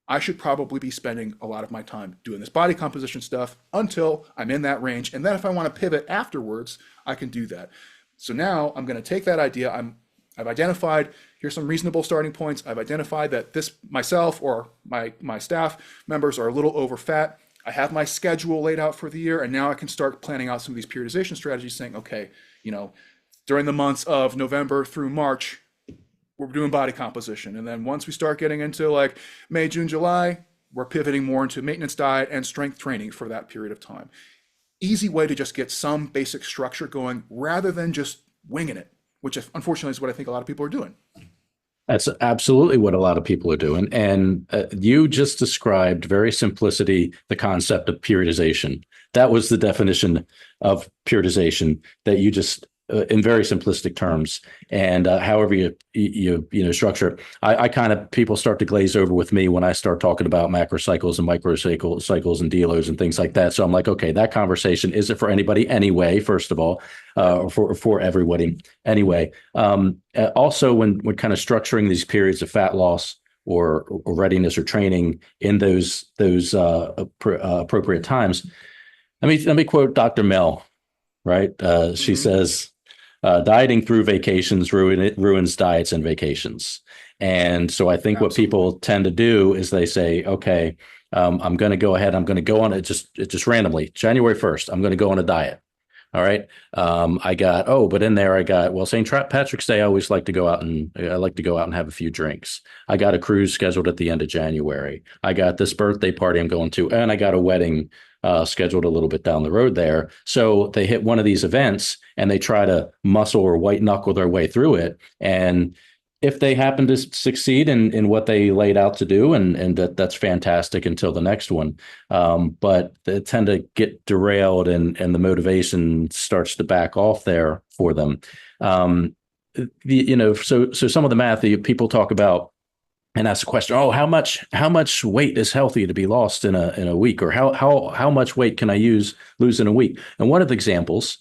I should probably be spending a lot of my time doing this body composition stuff until I'm in that range. And then if I want to pivot afterwards, I can do that. So now I'm going to take that idea. I've identified, here's some reasonable starting points. I've identified that this myself or my staff members are a little over fat. I have my schedule laid out for the year. And now I can start planning out some of these periodization strategies saying, okay, during the months of November through March, we're doing body composition. And then once we start getting into like May, June, July, we're pivoting more into maintenance diet and strength training for that period of time. Easy way to just get some basic structure going rather than just winging it, which unfortunately is what I think a lot of people are doing. That's absolutely what a lot of people are doing. And you just described very simplicity, the concept of periodization. That was the definition of periodization that you just in very simplistic terms, and however you structure it. I kind of, people start to glaze over with me when I start talking about macrocycles and microcycles and delos and things like that. So I'm like, okay, that conversation isn't for anybody anyway. First of all, for everybody anyway. Also, when kind of structuring these periods of fat loss or readiness or training in those appropriate times, let me quote Dr. Mel. Right, she says. Dieting through vacations ruins diets and vacations. And so I think what people tend to do is they say, okay, I'm going to go ahead. I'm going to go on it just randomly. January 1st, I'm going to go on a diet. All right. But in there I got, St. Patrick's Day, I always like to go out and have a few drinks. I got a cruise scheduled at the end of January. I got this birthday party I'm going to, and I got a wedding scheduled a little bit down the road there. So they hit one of these events and they try to muscle or white knuckle their way through it. And if they happen to succeed in what they laid out to do, and that's fantastic until the next one. But they tend to get derailed and the motivation starts to back off there for them. So some of the math people talk about and ask the question, oh, how much weight is healthy to be lost in a week, or how much weight can I lose in a week? And one of the examples,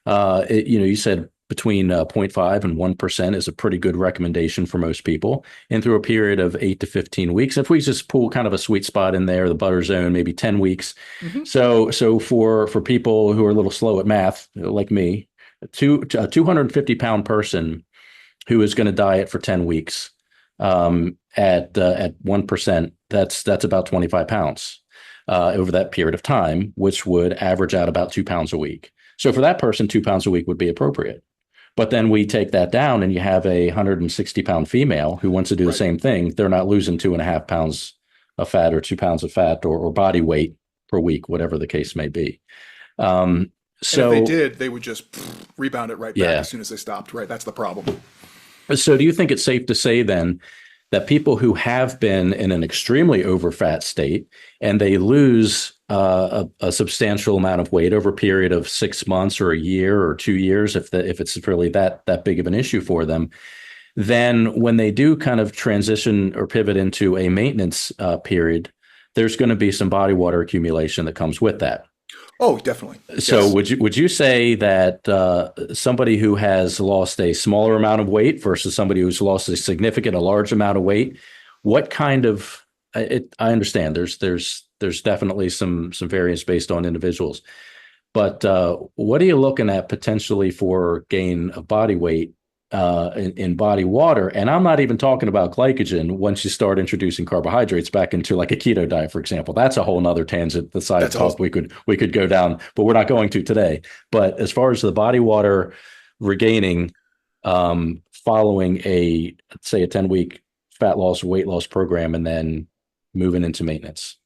you said between zero point 0.5 and 1% is a pretty good recommendation for most people. And through a period of 8 to 15 weeks, if we just pull kind of a sweet spot in there, the butter zone, maybe 10 weeks. Hmm. So for people who are a little slow at math, like me, a 250-pound person who is going to diet for 10 weeks at 1%, that's about 25 pounds over that period of time, which would average out about 2 pounds a week. So for that person, 2 pounds a week would be appropriate. But then we take that down and you have a 160-pound female who wants to do the Right. same thing. They're not losing 2.5 pounds of fat or 2 pounds of fat or body weight per week, whatever the case may be. Um, And if they so, did, they would just rebound it right back yeah. as soon as they stopped, right? That's the problem. So do you think it's safe to say then that people who have been in an extremely overfat state and they lose a substantial amount of weight over a period of 6 months or a year or 2 years, if it's really that big of an issue for them, then when they do kind of transition or pivot into a maintenance period, there's going to be some body water accumulation that comes with that. Oh, definitely. So Yes. would you say that somebody who has lost a smaller amount of weight versus somebody who's lost a large amount of weight, what kind of I understand there's definitely some variance based on individuals, but what are you looking at potentially for gain of body weight in body water? And I'm not even talking about glycogen once you start introducing carbohydrates back into like a keto diet, for example. That's a whole nother tangent, the side That's a whole. talk we could go down, but we're not going to today. But as far as the body water regaining following say a 10-week fat loss or weight loss program and then moving into maintenance.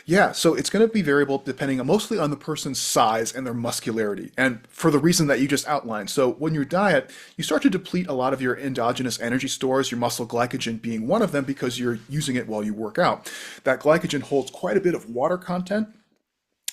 Yeah, so it's going to be variable depending mostly on the person's size and their muscularity, and for the reason that you just outlined. So when you diet, you start to deplete a lot of your endogenous energy stores, your muscle glycogen being one of them because you're using it while you work out. That glycogen holds quite a bit of water content.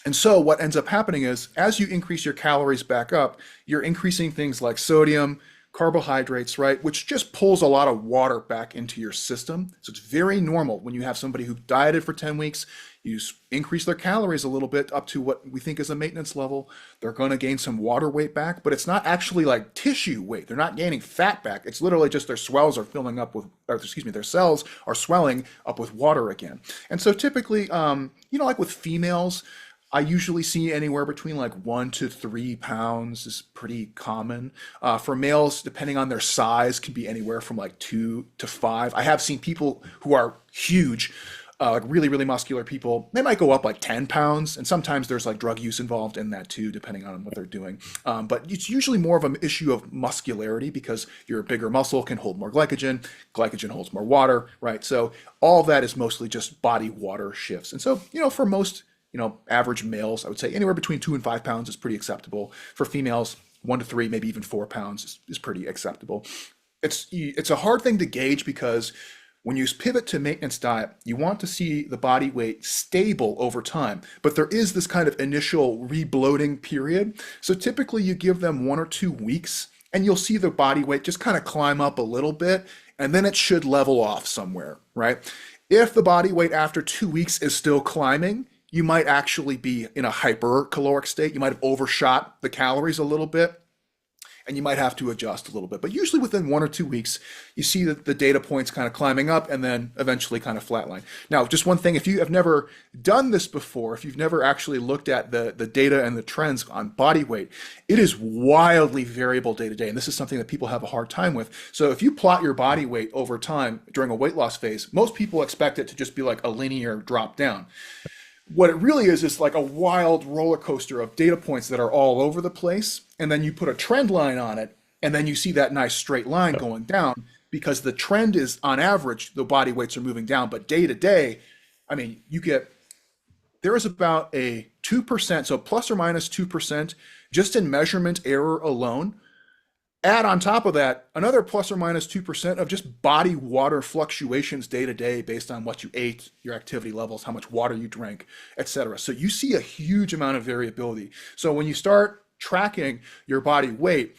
And so what ends up happening is as you increase your calories back up, you're increasing things like sodium, carbohydrates, right? Which just pulls a lot of water back into your system. So it's very normal when you have somebody who dieted for 10 weeks, you increase their calories a little bit up to what we think is a maintenance level. They're going to gain some water weight back, but it's not actually like tissue weight. They're not gaining fat back. It's literally just their swells are filling up with, or excuse me, their cells are swelling up with water again. And so typically, like with females, I usually see anywhere between like 1 to 3 pounds is pretty common. For males, depending on their size, can be anywhere from like 2 to 5. I have seen people who are huge, like really, really muscular people. They might go up like 10 pounds, and sometimes there's like drug use involved in that too, depending on what they're doing. But it's usually more of an issue of muscularity because your bigger muscle can hold more glycogen. Glycogen holds more water, right? So all of that is mostly just body water shifts. And so, for most average males, I would say anywhere between 2 and 5 pounds is pretty acceptable. For females, 1 to 3, maybe even 4 pounds is pretty acceptable. It's a hard thing to gauge because when you pivot to maintenance diet, you want to see the body weight stable over time, but there is this kind of initial rebloating period. So typically you give them 1 or 2 weeks and you'll see the body weight just kind of climb up a little bit and then it should level off somewhere, right? If the body weight after 2 weeks is still climbing, you might actually be in a hypercaloric state. You might have overshot the calories a little bit, and you might have to adjust a little bit. But usually within 1 or 2 weeks, you see that the data points kind of climbing up and then eventually kind of flatline. Now, just one thing, if you have never done this before, if you've never actually looked at the data and the trends on body weight, it is wildly variable day to day. And this is something that people have a hard time with. So if you plot your body weight over time during a weight loss phase, most people expect it to just be like a linear drop down. What it really is like a wild roller coaster of data points that are all over the place. And then you put a trend line on it, and then you see that nice straight line going down because the trend is on average, the body weights are moving down. But day to day, I mean, there is about a 2%, so plus or minus 2% just in measurement error alone. Add on top of that another plus or minus 2% of just body water fluctuations day to day based on what you ate, your activity levels, how much water you drank, etc. So you see a huge amount of variability. So when you start tracking your body weight,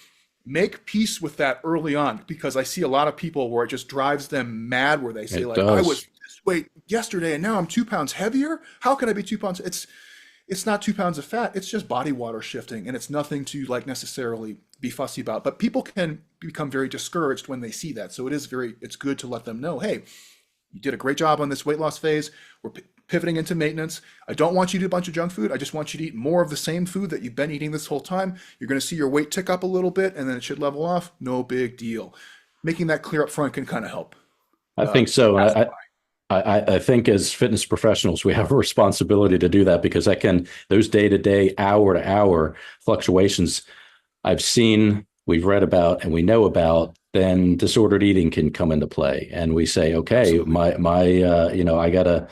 make peace with that early on, because I see a lot of people where it just drives them mad, where they say It like, I was does. this weight yesterday and now I'm 2 pounds heavier. How can I be 2 pounds? It's not 2 pounds of fat. It's just body water shifting, and it's nothing to like necessarily be fussy about. But people can become very discouraged when they see that. So it's good to let them know, hey, you did a great job on this weight loss phase. We're pivoting into maintenance. I don't want you to eat a bunch of junk food. I just want you to eat more of the same food that you've been eating this whole time. You're going to see your weight tick up a little bit, and then it should level off. No big deal. Making that clear up front can kind of help I uh, think so. pass. I think as fitness professionals, we have a responsibility to do that because those day to day, hour to hour fluctuations I've seen, we've read about, and we know about, then disordered eating can come into play. And we say, okay, Absolutely. I gotta,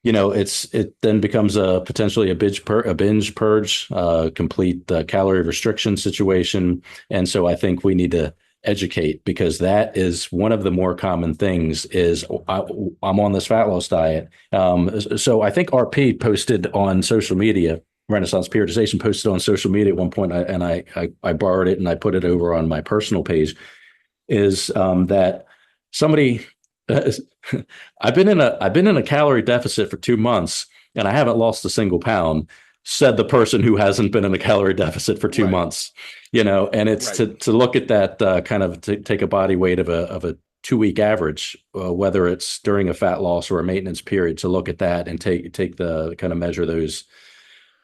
it then becomes a potentially a binge purge, complete calorie restriction situation. And so I think we need to educate because that is one of the more common things is I'm on this fat loss diet. So I think RP posted on social media, Renaissance Periodization posted on social media at one point, and I borrowed it and I put it over on my personal page, is that somebody I've been in a calorie deficit for 2 months and I haven't lost a single pound, said the person who hasn't been in a calorie deficit for two Right. months. And it's Right. to look at that kind of to take a body weight of a 2 week average, whether it's during a fat loss or a maintenance period, to look at that and take the kind of measure those,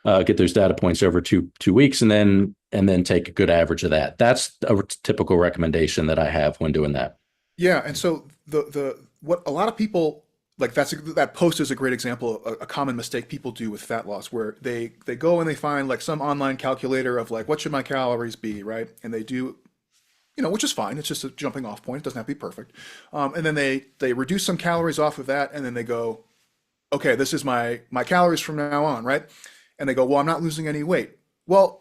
get those data points over 2 weeks, and then take a good average of that. That's a typical recommendation that I have when doing that. Yeah, and so the what a lot of people like, that post is a great example of a common mistake people do with fat loss, where they go and they find like some online calculator of like, what should my calories be, right? And they do, which is fine. It's just a jumping off point. It doesn't have to be perfect. And then they reduce some calories off of that, and then they go, okay, this is my calories from now on, right? And they go, well, I'm not losing any weight. Well,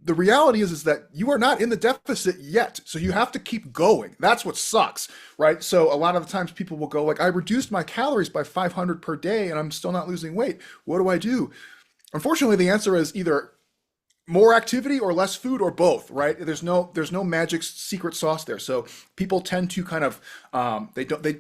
the reality is that you are not in the deficit yet, so you have to keep going. That's what sucks, right? So a lot of the times people will go like, I reduced my calories by 500 per day and I'm still not losing weight. What do I do? Unfortunately, the answer is either more activity or less food, or both, right? There's no magic secret sauce there. So people tend to kind of they don't they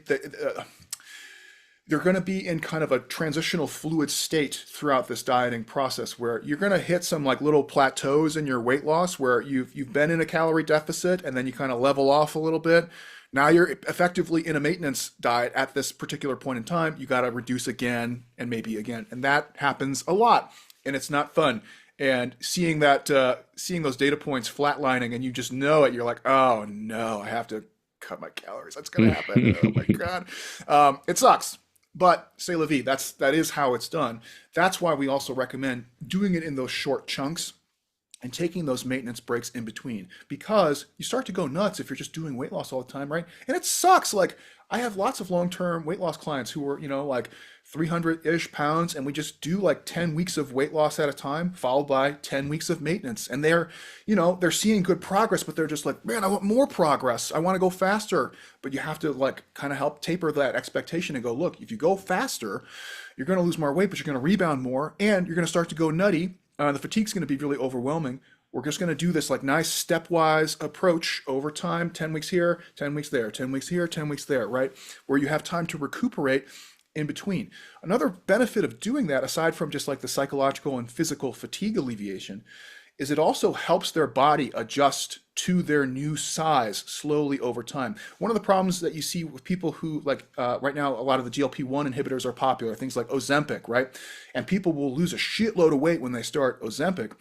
they're going to be in kind of a transitional fluid state throughout this dieting process, where you're going to hit some like little plateaus in your weight loss, where you've been in a calorie deficit and then you kind of level off a little bit. Now you're effectively in a maintenance diet at this particular point in time. You got to reduce again and maybe again, and that happens a lot, and it's not fun. And seeing those data points flatlining, and you just know it, you're like, oh no, I have to cut my calories. That's gonna happen. Oh my God. It sucks. But say la vie, that is how it's done. That's why we also recommend doing it in those short chunks and taking those maintenance breaks in between, because you start to go nuts if you're just doing weight loss all the time, right? And it sucks. Like, I have lots of long-term weight loss clients who are, like 300-ish pounds, and we just do like 10 weeks of weight loss at a time, followed by 10 weeks of maintenance. And they're seeing good progress, but they're just like, man, I want more progress. I want to go faster. But you have to like kind of help taper that expectation and go, look, if you go faster, you're going to lose more weight, but you're going to rebound more, and you're going to start to go nutty. The fatigue's going to be really overwhelming. We're just going to do this like nice stepwise approach over time, 10 weeks here, 10 weeks there, 10 weeks here, 10 weeks there, right? Where you have time to recuperate in between. Another benefit of doing that, aside from just like the psychological and physical fatigue alleviation, is it also helps their body adjust to their new size slowly over time. One of the problems that you see with people who like right now, a lot of the GLP-1 inhibitors are popular, things like Ozempic, right? And people will lose a shitload of weight when they start Ozempic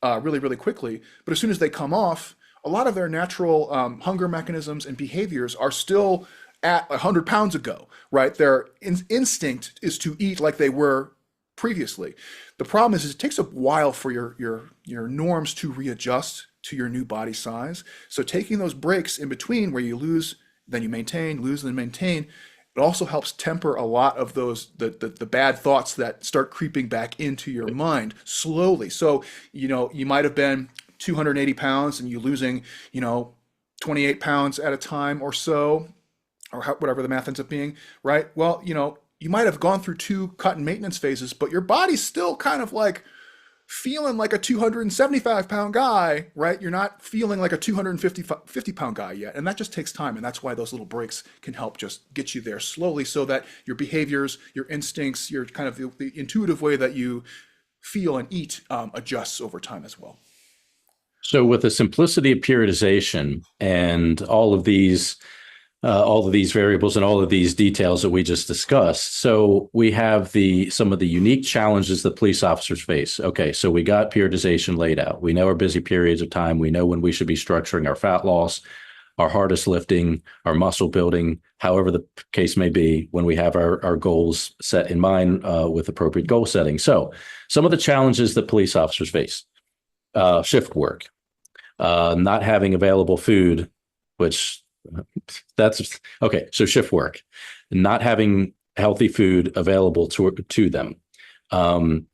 really, really quickly. But as soon as they come off, a lot of their natural hunger mechanisms and behaviors are still at 100 pounds ago, right? Their instinct is to eat like they were previously. The problem is it takes a while for your norms to readjust to your new body size. So taking those breaks in between, where you lose, then you maintain, lose, then maintain, it also helps temper a lot of those the bad thoughts that start creeping back into your mind slowly. So you might have been 280 pounds and you losing 28 pounds at a time or so, or whatever the math ends up being, right? Well, you might have gone through two cut and maintenance phases, but your body's still kind of like feeling like a 275-pound guy, right? You're not feeling like a 250-pound guy yet. And that just takes time. And that's why those little breaks can help just get you there slowly so that your behaviors, your instincts, your kind of the intuitive way that you feel and eat adjusts over time as well. So, with the simplicity of periodization and all of these variables and all of these details that we just discussed. So we have some of the unique challenges that police officers face. Okay, so we got periodization laid out. We know our busy periods of time. We know when we should be structuring our fat loss, our hardest lifting, our muscle building, however the case may be, when we have our goals set in mind with appropriate goal setting. So some of the challenges that police officers face: shift work, not having available food, which that's okay. So shift work, not having healthy food available to them,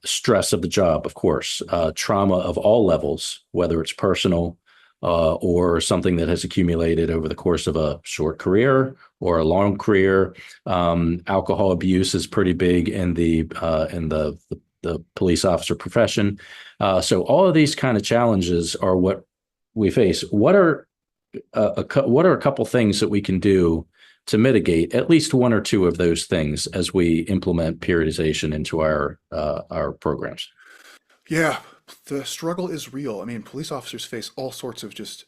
stress of the job, of course, trauma of all levels, whether it's personal or something that has accumulated over the course of a short career or a long career. Alcohol abuse is pretty big in the police officer profession. So all of these kind of challenges are what we face. What are a couple things that we can do to mitigate at least one or two of those things as we implement periodization into our programs? Yeah, the struggle is real. I mean, police officers face all sorts of just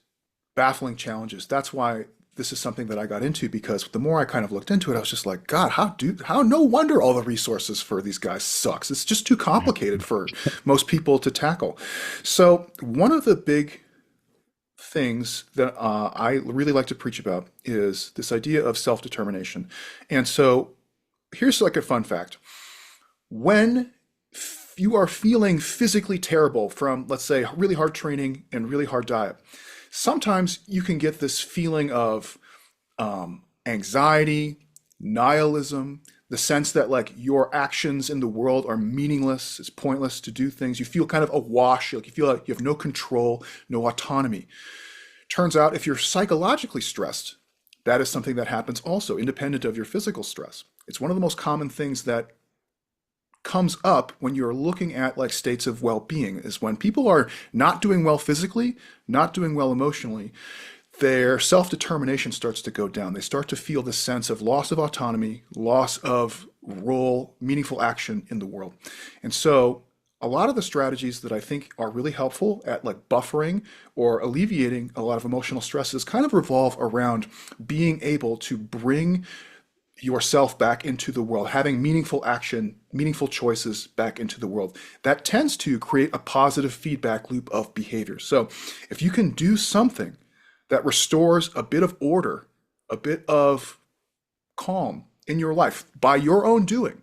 baffling challenges. That's why this is something that I got into, because the more I kind of looked into it, I was just like, God, how no wonder all the resources for these guys sucks. It's just too complicated for most people to tackle. So one of the big things that I really like to preach about is this idea of self-determination. And so here's like a fun fact. When you are feeling physically terrible from, let's say, really hard training and really hard diet, sometimes you can get this feeling of anxiety, nihilism, the sense that like your actions in the world are meaningless, it's pointless to do things. You feel kind of awash, like you feel like you have no control, no autonomy. Turns out if you're psychologically stressed, that is something that happens also independent of your physical stress. It's one of the most common things that comes up when you're looking at like states of well-being, is when people are not doing well physically, not doing well emotionally, their self-determination starts to go down. They start to feel this sense of loss of autonomy, loss of role, meaningful action in the world. And so a lot of the strategies that I think are really helpful at like buffering or alleviating a lot of emotional stresses kind of revolve around being able to bring yourself back into the world, having meaningful action, meaningful choices back into the world. That tends to create a positive feedback loop of behavior. So if you can do something that restores a bit of order, a bit of calm in your life by your own doing,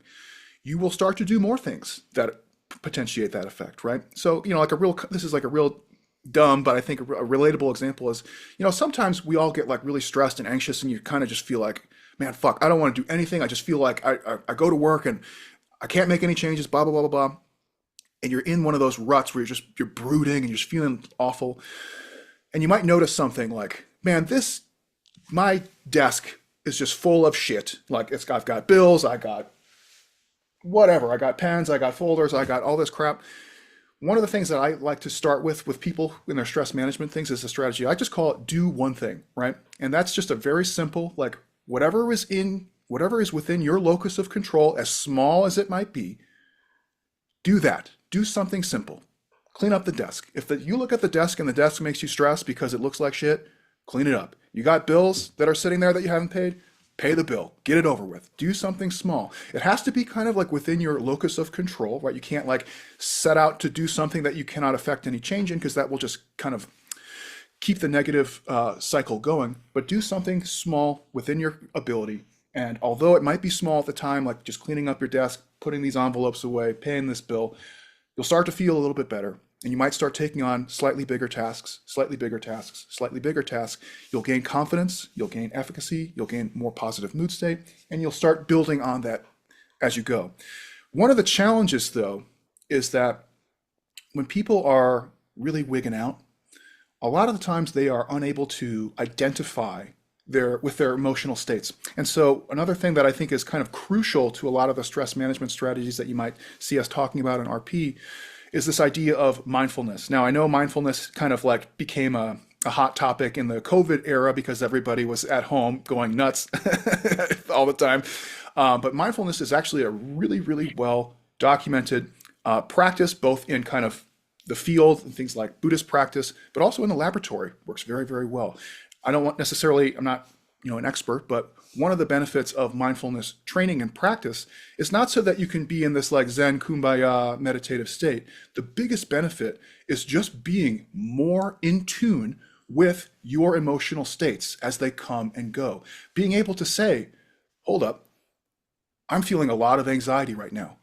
you will start to do more things that potentiate that effect, right? So, this is like a real dumb, but I think a relatable example is, sometimes we all get like really stressed and anxious and you kind of just feel like, man, fuck, I don't want to do anything. I just feel like I go to work and I can't make any changes, blah, blah, blah, blah, blah. And you're in one of those ruts where you're brooding and you're just feeling awful. And you might notice something like, man, my desk is just full of shit. Like I've got bills, I got whatever, I got pens, I got folders, I got all this crap. One of the things that I like to start with people in their stress management things is a strategy. I just call it do one thing, right? And that's just a very simple, like whatever is within your locus of control, as small as it might be, do that. Do something simple. Clean up the desk. If you look at the desk and the desk makes you stressed because it looks like shit, clean it up. You got bills that are sitting there that you haven't paid, pay the bill. Get it over with. Do something small. It has to be kind of like within your locus of control, right? You can't like set out to do something that you cannot affect any change in, because that will just kind of keep the negative cycle going. But do something small within your ability. And although it might be small at the time, like just cleaning up your desk, putting these envelopes away, paying this bill, you'll start to feel a little bit better. And you might start taking on slightly bigger tasks, slightly bigger tasks, slightly bigger tasks. You'll gain confidence, you'll gain efficacy, you'll gain more positive mood state, and you'll start building on that as you go. One of the challenges, though, is that when people are really wigging out, a lot of the times they are unable to identify with their emotional states. And so another thing that I think is kind of crucial to a lot of the stress management strategies that you might see us talking about in RP is this idea of mindfulness. Now, I know mindfulness kind of like became a hot topic in the COVID era because everybody was at home going nuts all the time. But mindfulness is actually a really, really well documented practice, both in kind of the field and things like Buddhist practice, but also in the laboratory. Works very, very well. I don't want necessarily, I'm not, an expert, but one of the benefits of mindfulness training and practice is not so that you can be in this like Zen kumbaya meditative state. The biggest benefit is just being more in tune with your emotional states as they come and go. Being able to say, hold up, I'm feeling a lot of anxiety right now.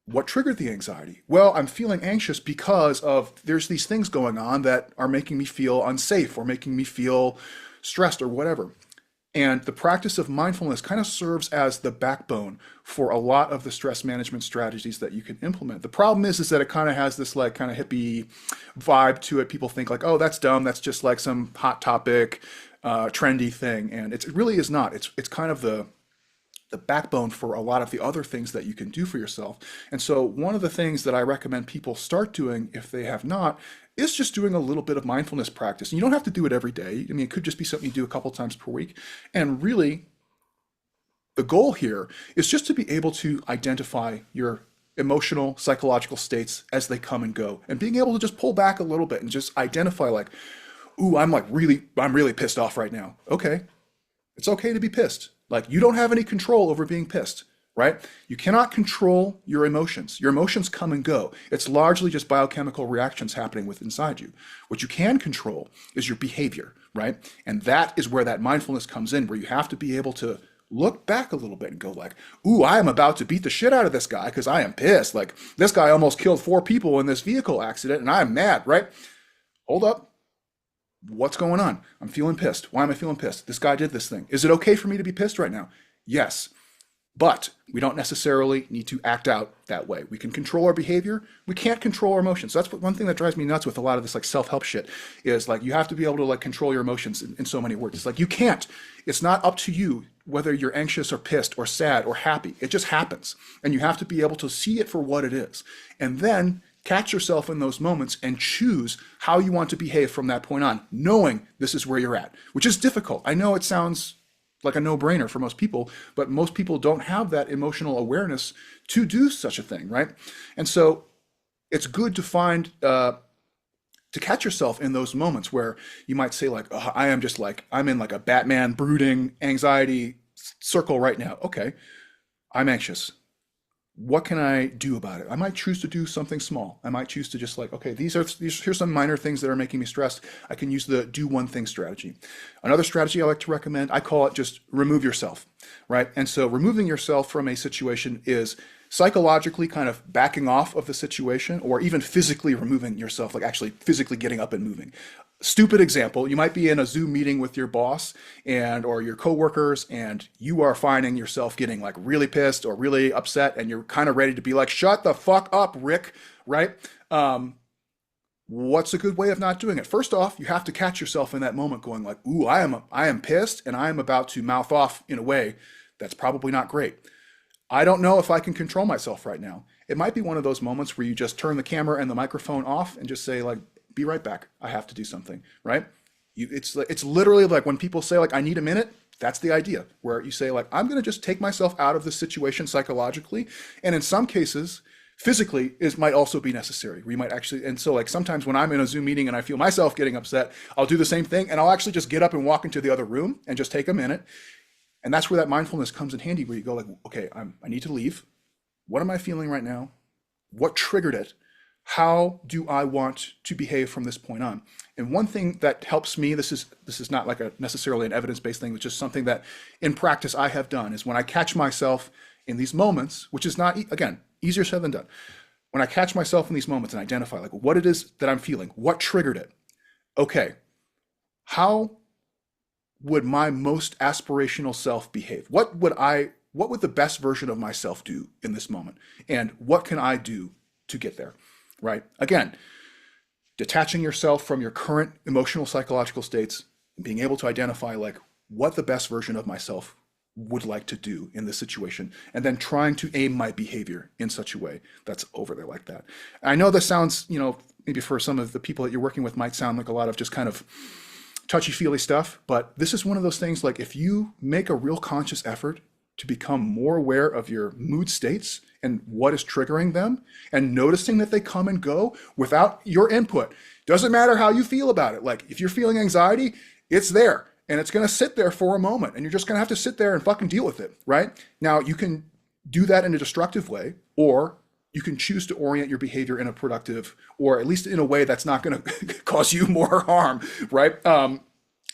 What triggered the anxiety? Well, I'm feeling anxious because of there's these things going on that are making me feel unsafe or making me feel stressed or whatever. And the practice of mindfulness kind of serves as the backbone for a lot of the stress management strategies that you can implement. The problem is that it kind of has this like kind of hippie vibe to it. People think like, oh, that's dumb. That's just like some hot topic, trendy thing. And it really is not. It's kind of the backbone for a lot of the other things that you can do for yourself. And so one of the things that I recommend people start doing if they have not is just doing a little bit of mindfulness practice. And you don't have to do it every day. I mean, it could just be something you do a couple times per week. And really, the goal here is just to be able to identify your emotional, psychological states as they come and go, and being able to just pull back a little bit and just identify like, ooh, I'm really pissed off right now. Okay, it's okay to be pissed. Like you don't have any control over being pissed, right? You cannot control your emotions. Your emotions come and go. It's largely just biochemical reactions happening within inside you. What you can control is your behavior, right? And that is where that mindfulness comes in, where you have to be able to look back a little bit and go like, ooh, I am about to beat the shit out of this guy because I am pissed. Like this guy almost killed 4 people in this vehicle accident and I'm mad, right? Hold up. What's going on? I'm feeling pissed. Why am I feeling pissed? This guy did this thing. Is it okay for me to be pissed right now? Yes. But we don't necessarily need to act out that way. We can control our behavior. We can't control our emotions. So that's one thing that drives me nuts with a lot of this like self-help shit is like you have to be able to like control your emotions in so many words. It's like you can't. It's not up to you whether you're anxious or pissed or sad or happy. It just happens. And you have to be able to see it for what it is. And then catch yourself in those moments and choose how you want to behave from that point on, knowing this is where you're at, which is difficult. I know it sounds like a no-brainer for most people, but most people don't have that emotional awareness to do such a thing, right? And so it's good to find, to catch yourself in those moments where you might say like, oh, I am just like, I'm in like a Batman brooding anxiety circle right now. Okay, I'm anxious. What can I do about it? I might choose to do something small. I might choose to just like, okay, here's some minor things that are making me stressed. I can use the do one thing strategy. Another strategy I like to recommend, I call it just remove yourself, right? And so removing yourself from a situation is psychologically kind of backing off of the situation or even physically removing yourself, like actually physically getting up and moving. Stupid example, you might be in a Zoom meeting with your boss and or your coworkers and you are finding yourself getting like really pissed or really upset and you're kind of ready to be like, shut the fuck up, Rick, right? What's a good way of not doing it? First off, you have to catch yourself in that moment going like, ooh, I am pissed and I am about to mouth off in a way that's probably not great. I don't know if I can control myself right now. It might be one of those moments where you just turn the camera and the microphone off and just say like, be right back. I have to do something, right? It's literally like when people say like, I need a minute, that's the idea where you say like, I'm going to just take myself out of this situation psychologically. And in some cases, physically might also be necessary. We might actually, and so like sometimes when I'm in a Zoom meeting and I feel myself getting upset, I'll do the same thing and I'll actually just get up and walk into the other room and just take a minute. And that's where that mindfulness comes in handy where you go like, okay, I need to leave. What am I feeling right now? What triggered it? How do I want to behave from this point on? And one thing that helps me, this is not like necessarily an evidence-based thing, but just something that in practice I have done is when I catch myself in these moments, which is not, again, easier said than done. When I catch myself in these moments and identify like what it is that I'm feeling, what triggered it? Okay, how would my most aspirational self behave? What would the best version of myself do in this moment? And what can I do to get there? Right? Again, detaching yourself from your current emotional, psychological states, and being able to identify like what the best version of myself would like to do in this situation, and then trying to aim my behavior in such a way that's over there like that. I know this sounds, maybe for some of the people that you're working with might sound like a lot of just kind of touchy-feely stuff, but this is one of those things, like if you make a real conscious effort to become more aware of your mood states and what is triggering them, and noticing that they come and go without your input. Doesn't matter how you feel about it. Like if you're feeling anxiety, it's there and it's going to sit there for a moment, and you're just going to have to sit there and fucking deal with it, right? Now, you can do that in a destructive way, or you can choose to orient your behavior in a productive, or at least in a way that's not going to cause you more harm, right? And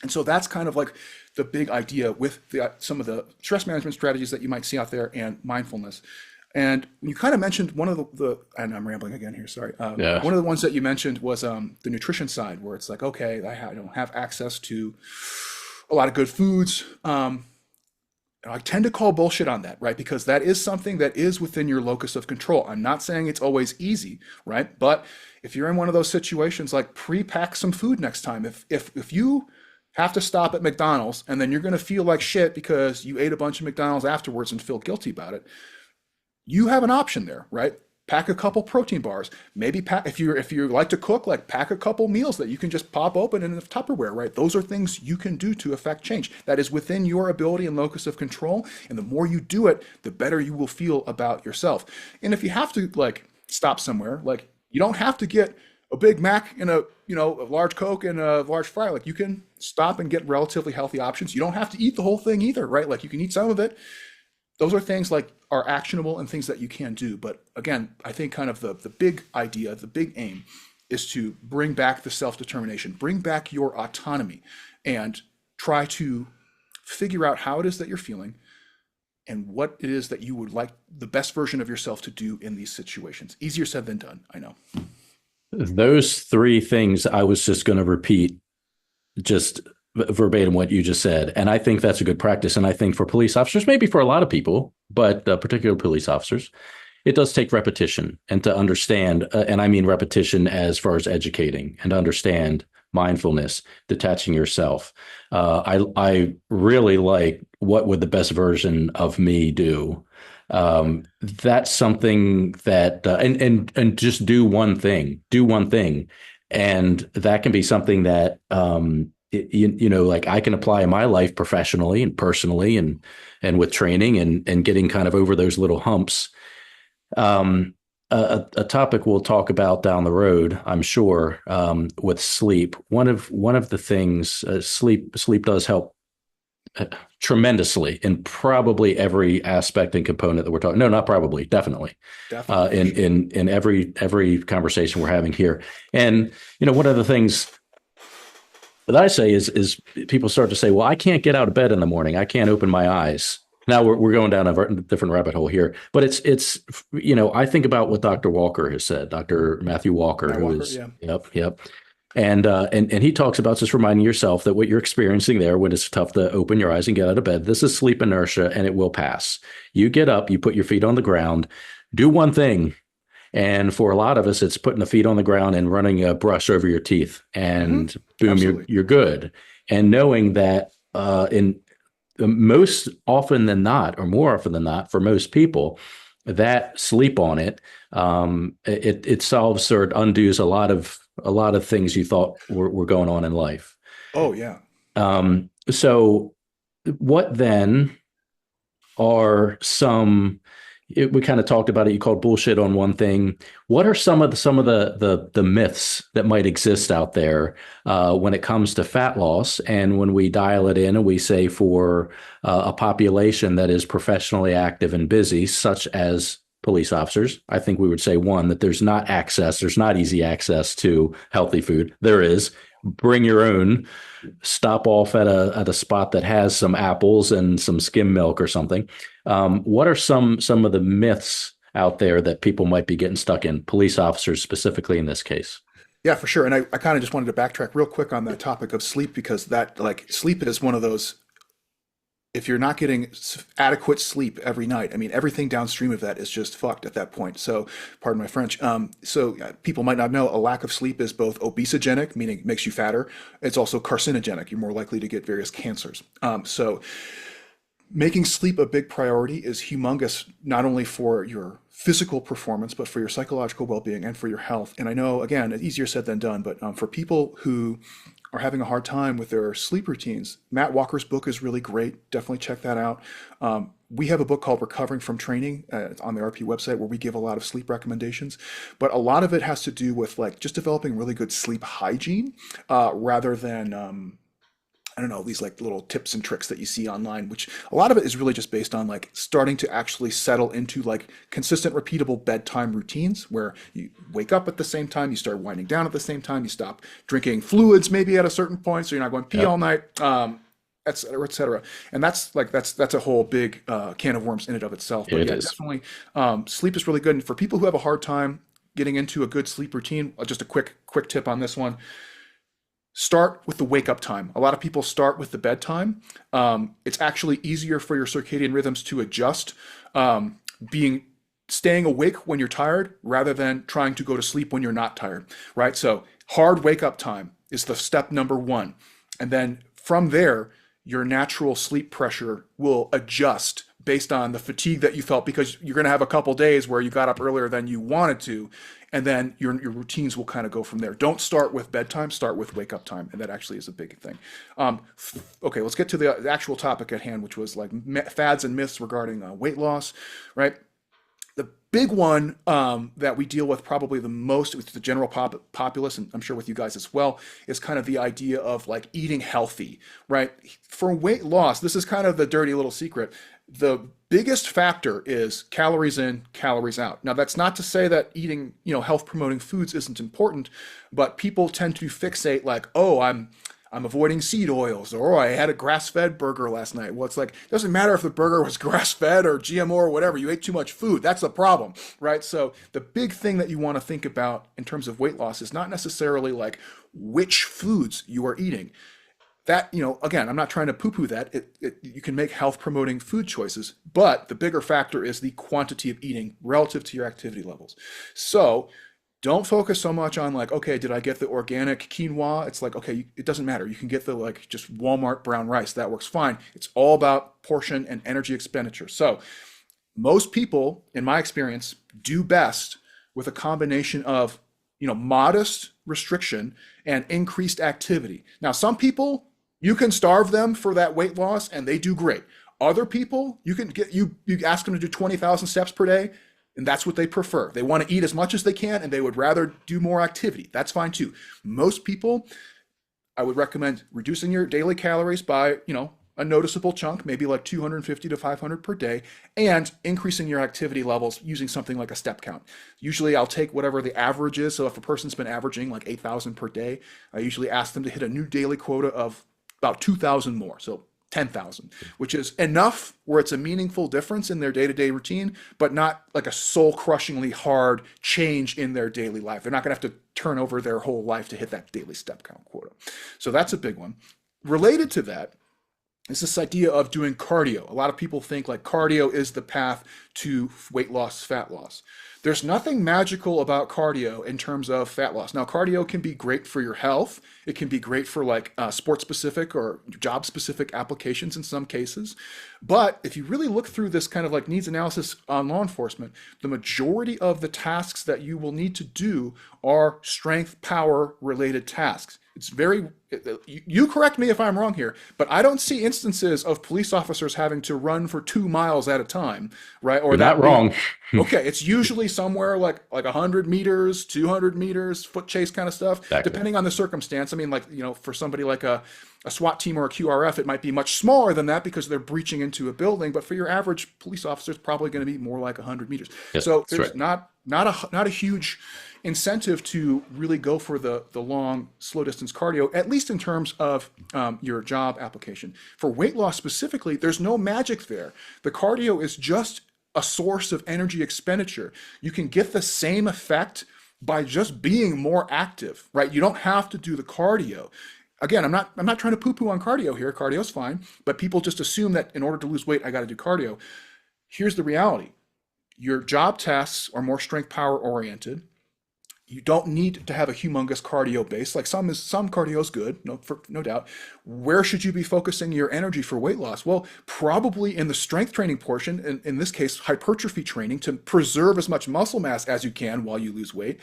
so that's kind of like the big idea with some of the stress management strategies that you might see out there and mindfulness. And you kind of mentioned one of and I'm rambling again here, sorry. Yeah. One of the ones that you mentioned was the nutrition side, where it's like, okay, I don't have access to a lot of good foods. I tend to call bullshit on that, right? Because that is something that is within your locus of control. I'm not saying it's always easy, right? But if you're in one of those situations, like pre-pack some food next time. If you have to stop at McDonald's and then you're going to feel like shit because you ate a bunch of McDonald's afterwards and feel guilty about it, you have an option there, right? Pack a couple protein bars. Maybe pack, if you like to cook, like pack a couple meals that you can just pop open in a Tupperware, right? Those are things you can do to affect change. That is within your ability and locus of control. And the more you do it, the better you will feel about yourself. And if you have to like stop somewhere, like you don't have to get a Big Mac and a large Coke and a large fry. Like you can stop and get relatively healthy options. You don't have to eat the whole thing either, right? Like you can eat some of it. Those are things like are actionable and things that you can do. But again, I think kind of the big idea, the big aim is to bring back the self-determination, bring back your autonomy, and try to figure out how it is that you're feeling and what it is that you would like the best version of yourself to do in these situations. Easier said than done, I know. Those three things I was just going to repeat, just verbatim what you just said. And I think that's a good practice. And I think for police officers, maybe for a lot of people, but particularly police officers, it does take repetition and to understand, and I mean repetition as far as educating and understand mindfulness, detaching yourself. I really like what would the best version of me do. That's something that, and just do one thing, and that can be something that, like I can apply in my life professionally and personally and with training and getting kind of over those little humps. A topic we'll talk about down the road, I'm sure, with sleep. One of the things, sleep does help tremendously in probably every aspect and component that we're talking. No, not probably, definitely. In every conversation we're having here. And one of the things that I say is people start to say, well, I can't get out of bed in the morning. I can't open my eyes. Now we're going down a different rabbit hole here, but it's I think about what Dr. Walker has said, Dr. Matthew Walker, Yeah. Yep. And he talks about just reminding yourself that what you're experiencing there when it's tough to open your eyes and get out of bed, this is sleep inertia and it will pass. You get up, you put your feet on the ground, do one thing. And for a lot of us, it's putting the feet on the ground and running a brush over your teeth, and boom, you're good. And knowing that in most often than not, or more often than not, for most people, that sleep on it, it solves or undoes a lot of things you thought were going on in life. Oh yeah. So what then are some? We kind of talked about it. You called bullshit on one thing. What are some of the myths that might exist out there when it comes to fat loss? And when we dial it in and we say for a population that is professionally active and busy, such as police officers, I think we would say one, that there's not easy access to healthy food. There is. Bring your own. Stop off at a spot that has some apples and some skim milk or something. What are some of the myths out there that people might be getting stuck in, police officers specifically in this case? Yeah, for sure. And I kind of just wanted to backtrack real quick on that topic of sleep, because that, like, sleep is one of those, if you're not getting adequate sleep every night, I mean, everything downstream of that is just fucked at that point. So, pardon my French. People might not know a lack of sleep is both obesogenic, meaning it makes you fatter. It's also carcinogenic. You're more likely to get various cancers. So Making sleep a big priority is humongous, not only for your physical performance, but for your psychological well-being and for your health. And I know, again, it's easier said than done, but for people who are having a hard time with their sleep routines, Matt Walker's book is really great. Definitely check that out. We have a book called Recovering from Training on the RP website where we give a lot of sleep recommendations, but a lot of it has to do with like just developing really good sleep hygiene rather than I don't know, these like little tips and tricks that you see online, which a lot of it is really just based on like starting to actually settle into like consistent, repeatable bedtime routines where you wake up at the same time, you start winding down at the same time, you stop drinking fluids maybe at a certain point, so you're not going pee all Yep, night, et cetera, et cetera. And that's a whole big can of worms in and of itself. But it yeah, is. definitely, sleep is really good. And for people who have a hard time getting into a good sleep routine, just a quick tip on this one. Start with the wake up time. A lot of people start with the bedtime. It's actually easier for your circadian rhythms to adjust, being staying awake when you're tired rather than trying to go to sleep when you're not tired, right? So hard wake up time is the step number one. And then from there, your natural sleep pressure will adjust based on the fatigue that you felt because you're going to have a couple days where you got up earlier than you wanted to, and then your routines will kind of go from there. Don't start with bedtime, start with wake up time, and that actually is a big thing. um, okay, let's get to the actual topic at hand, which was like fads and myths regarding weight loss, right? The big one that we deal with probably the most with the general populace, and I'm sure with you guys as well, is kind of the idea of like eating healthy, right? For weight loss, this is kind of the dirty little secret. The biggest factor is calories in, calories out. Now, that's not to say that eating, health promoting foods isn't important, but people tend to fixate like, oh, I'm avoiding seed oils, or oh, I had a grass-fed burger last night. Well, it's like, it doesn't matter if the burger was grass-fed or GMO or whatever, you ate too much food. That's the problem, right? So the big thing that you want to think about in terms of weight loss is not necessarily like which foods you are eating. That, again, I'm not trying to poo-poo that. You can make health promoting food choices, but the bigger factor is the quantity of eating relative to your activity levels. So don't focus so much on like, okay, did I get the organic quinoa? It's like, okay, it doesn't matter. You can get the like just Walmart brown rice. That works fine. It's all about portion and energy expenditure. So most people, in my experience, do best with a combination of, modest restriction and increased activity. Now, some people, you can starve them for that weight loss and they do great. Other people, you ask them to do 20,000 steps per day, and that's what they prefer. They want to eat as much as they can and they would rather do more activity. That's fine too. Most people, I would recommend reducing your daily calories by, a noticeable chunk, maybe like 250 to 500 per day, and increasing your activity levels using something like a step count. Usually I'll take whatever the average is. So if a person's been averaging like 8,000 per day, I usually ask them to hit a new daily quota of about 2,000 more. So 10,000, which is enough where it's a meaningful difference in their day-to-day routine, but not like a soul-crushingly hard change in their daily life. They're not going to have to turn over their whole life to hit that daily step count quota. So that's a big one. Related to that, it's this idea of doing cardio. A lot of people think like cardio is the path to weight loss, fat loss. There's nothing magical about cardio in terms of fat loss. Now, cardio can be great for your health. It can be great for like sport specific or job specific applications in some cases. But if you really look through this kind of like needs analysis on law enforcement, the majority of the tasks that you will need to do are strength, power related tasks. It's very, you correct me if I'm wrong here, but I don't see instances of police officers having to run for 2 miles at a time, right? Or You're not that being, wrong. okay, it's usually somewhere like 100 meters, 200 meters, foot chase kind of stuff, Exactly. depending on the circumstance. I mean, like, for somebody like a SWAT team or a QRF, it might be much smaller than that because they're breaching into a building, but for your average police officer, it's probably going to be more like 100 meters. Yes, So that's right. there's not a huge incentive to really go for the long, slow distance cardio, at least in terms of your job application. For weight loss specifically, there's no magic there. The cardio is just a source of energy expenditure. You can get the same effect by just being more active, right? You don't have to do the cardio. Again, I'm not trying to poo-poo on cardio here. Cardio's fine, but people just assume that in order to lose weight, I got to do cardio. Here's the reality. Your job tasks are more strength power oriented. You don't need to have a humongous cardio base. Like some cardio is good, no doubt. Where should you be focusing your energy for weight loss? Well, probably in the strength training portion, in this case, hypertrophy training to preserve as much muscle mass as you can while you lose weight,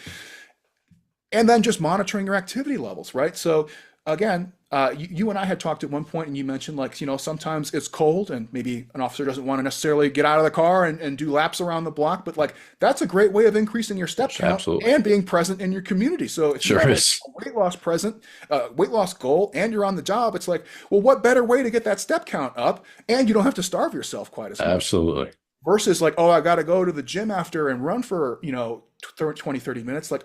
and then just monitoring your activity levels, right? So again, you and I had talked at one point, and you mentioned like, sometimes it's cold, and maybe an officer doesn't want to necessarily get out of the car and do laps around the block, but like that's a great way of increasing your step count Absolutely. and being present in your community. So if you Sure have a is. weight loss goal, and you're on the job, it's like, well, what better way to get that step count up, and you don't have to starve yourself quite as much Absolutely. versus like, oh, I got to go to the gym after and run for 20, 30 minutes. Like,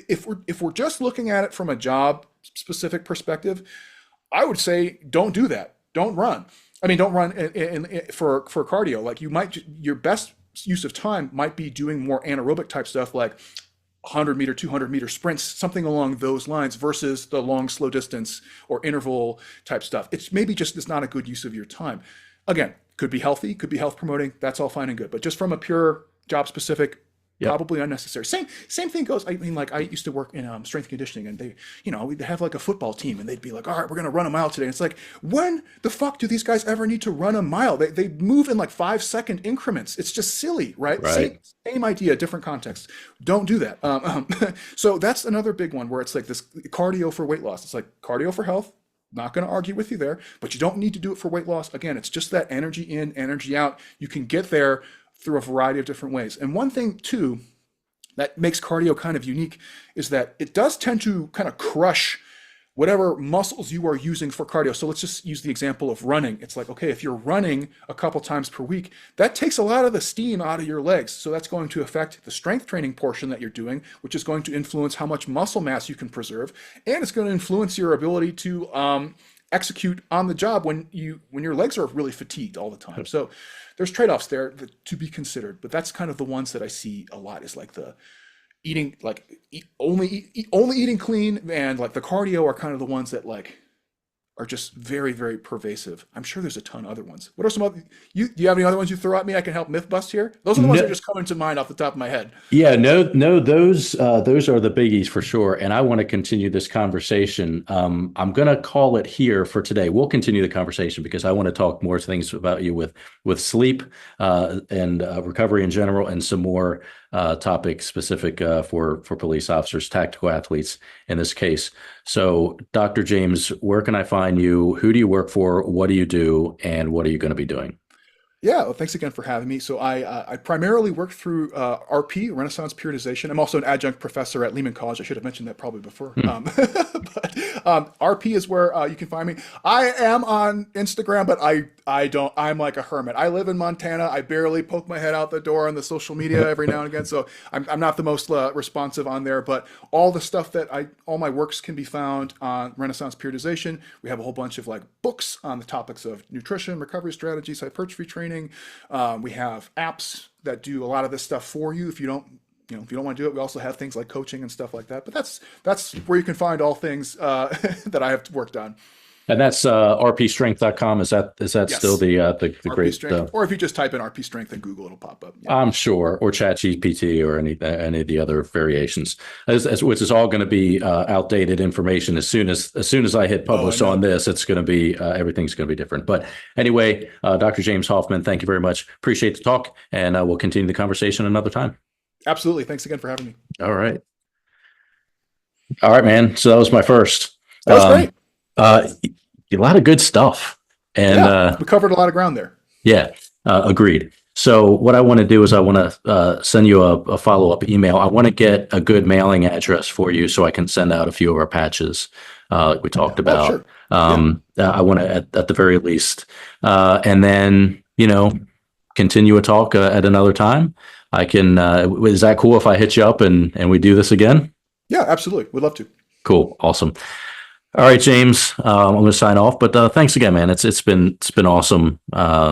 if we're just looking at it from a job specific perspective, I would say don't do that. Don't run. I mean, don't run for cardio. Like, your best use of time might be doing more anaerobic type stuff like 100-meter, 200-meter sprints, something along those lines, versus the long, slow distance or interval type stuff. It's not a good use of your time. Again, could be healthy, could be health promoting. That's all fine and good. But just from a pure job specific, Yep. probably unnecessary. Same thing goes. I mean, like I used to work in strength and conditioning, and we'd have like a football team, and they'd be like, "All right, we're gonna run a mile today." And it's like, when the fuck do these guys ever need to run a mile? They move in like 5-second increments. It's just silly, right? Right. Same idea, different context. Don't do that. So that's another big one where it's like this cardio for weight loss. It's like cardio for health. Not going to argue with you there, but you don't need to do it for weight loss. Again, it's just that energy in, energy out. You can get there through a variety of different ways. And one thing too that makes cardio kind of unique is that it does tend to kind of crush whatever muscles you are using for cardio. So let's just use the example of running. It's like, okay, if you're running a couple times per week, that takes a lot of the steam out of your legs. So that's going to affect the strength training portion that you're doing, which is going to influence how much muscle mass you can preserve. And it's going to influence your ability to execute on the job when your legs are really fatigued all the time. So there's trade-offs there to be considered, but that's kind of the ones that I see a lot is like the eating, like only eating clean, and like the cardio are kind of the ones that like are just very, very pervasive. I'm sure there's a ton of other ones. What are some other, do you have any other ones you throw at me I can help myth bust here? Those are the ones that No, are just coming to mind off the top of my head. yeah, no, no, those are the biggies for sure. And I want to continue this conversation. I'm going to call it here for today. We'll continue the conversation because I want to talk more things about you with sleep and recovery in general, and some more topics specific for police officers, tactical athletes in this case. So, Dr. James, where can I find you? Who do you work for? What do you do? And what are you going to be doing? Yeah, well, thanks again for having me. So I primarily work through RP, Renaissance Periodization. I'm also an adjunct professor at Lehman College. I should have mentioned that probably before. Hmm. But RP is where you can find me. I am on Instagram, but I don't. I'm like a hermit. I live in Montana. I barely poke my head out the door on the social media every now and again. So I'm not the most responsive on there. But all the stuff all my works can be found on Renaissance Periodization. We have a whole bunch of like books on the topics of nutrition, recovery strategies, hypertrophy training. We have apps that do a lot of this stuff for you. If you don't want to do it, we also have things like coaching and stuff like that. But that's where you can find all things that I have worked on. And that's rpstrength.com. Is that still Yes, the RP great Strength, or if you just type in RP Strength in Google, it'll pop up. Yeah, I'm sure, or ChatGPT or any of the other variations, which is all going to be outdated information as soon as I hit oh, I publish on know. this. It's going to be everything's going to be different. But anyway, Dr. James Hoffman, thank you very much. Appreciate the talk, and we'll continue the conversation another time. Absolutely. Thanks again for having me. All right, all right, man. So that was my first. That was great. Uh, a lot of good stuff, and Yeah, we covered a lot of ground there. yeah, agreed. So what I want to do is I want to send you a follow-up email. I want to get a good mailing address for you so I can send out a few of our patches like we talked Oh, about. sure. Yeah, I want to at the very least, and then continue a talk at another time. I can. Is that cool if I hit you up and we do this again? yeah, absolutely. We'd love to. Cool, awesome. All right, James. I'm going to sign off, but thanks again, man. It's been awesome.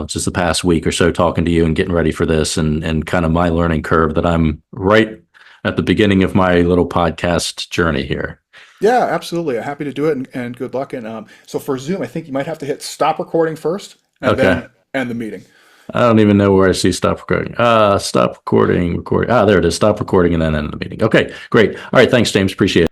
Just the past week or so talking to you and getting ready for this, and kind of my learning curve that I'm right at the beginning of my little podcast journey here. Yeah, absolutely. I'm happy to do it, and good luck. And so for Zoom, I think you might have to hit stop recording first and Okay. then end the meeting. I don't even know where I see stop recording. Stop recording, record. There it is. Stop recording and then end the meeting. Okay, great. All right. Thanks, James. Appreciate it.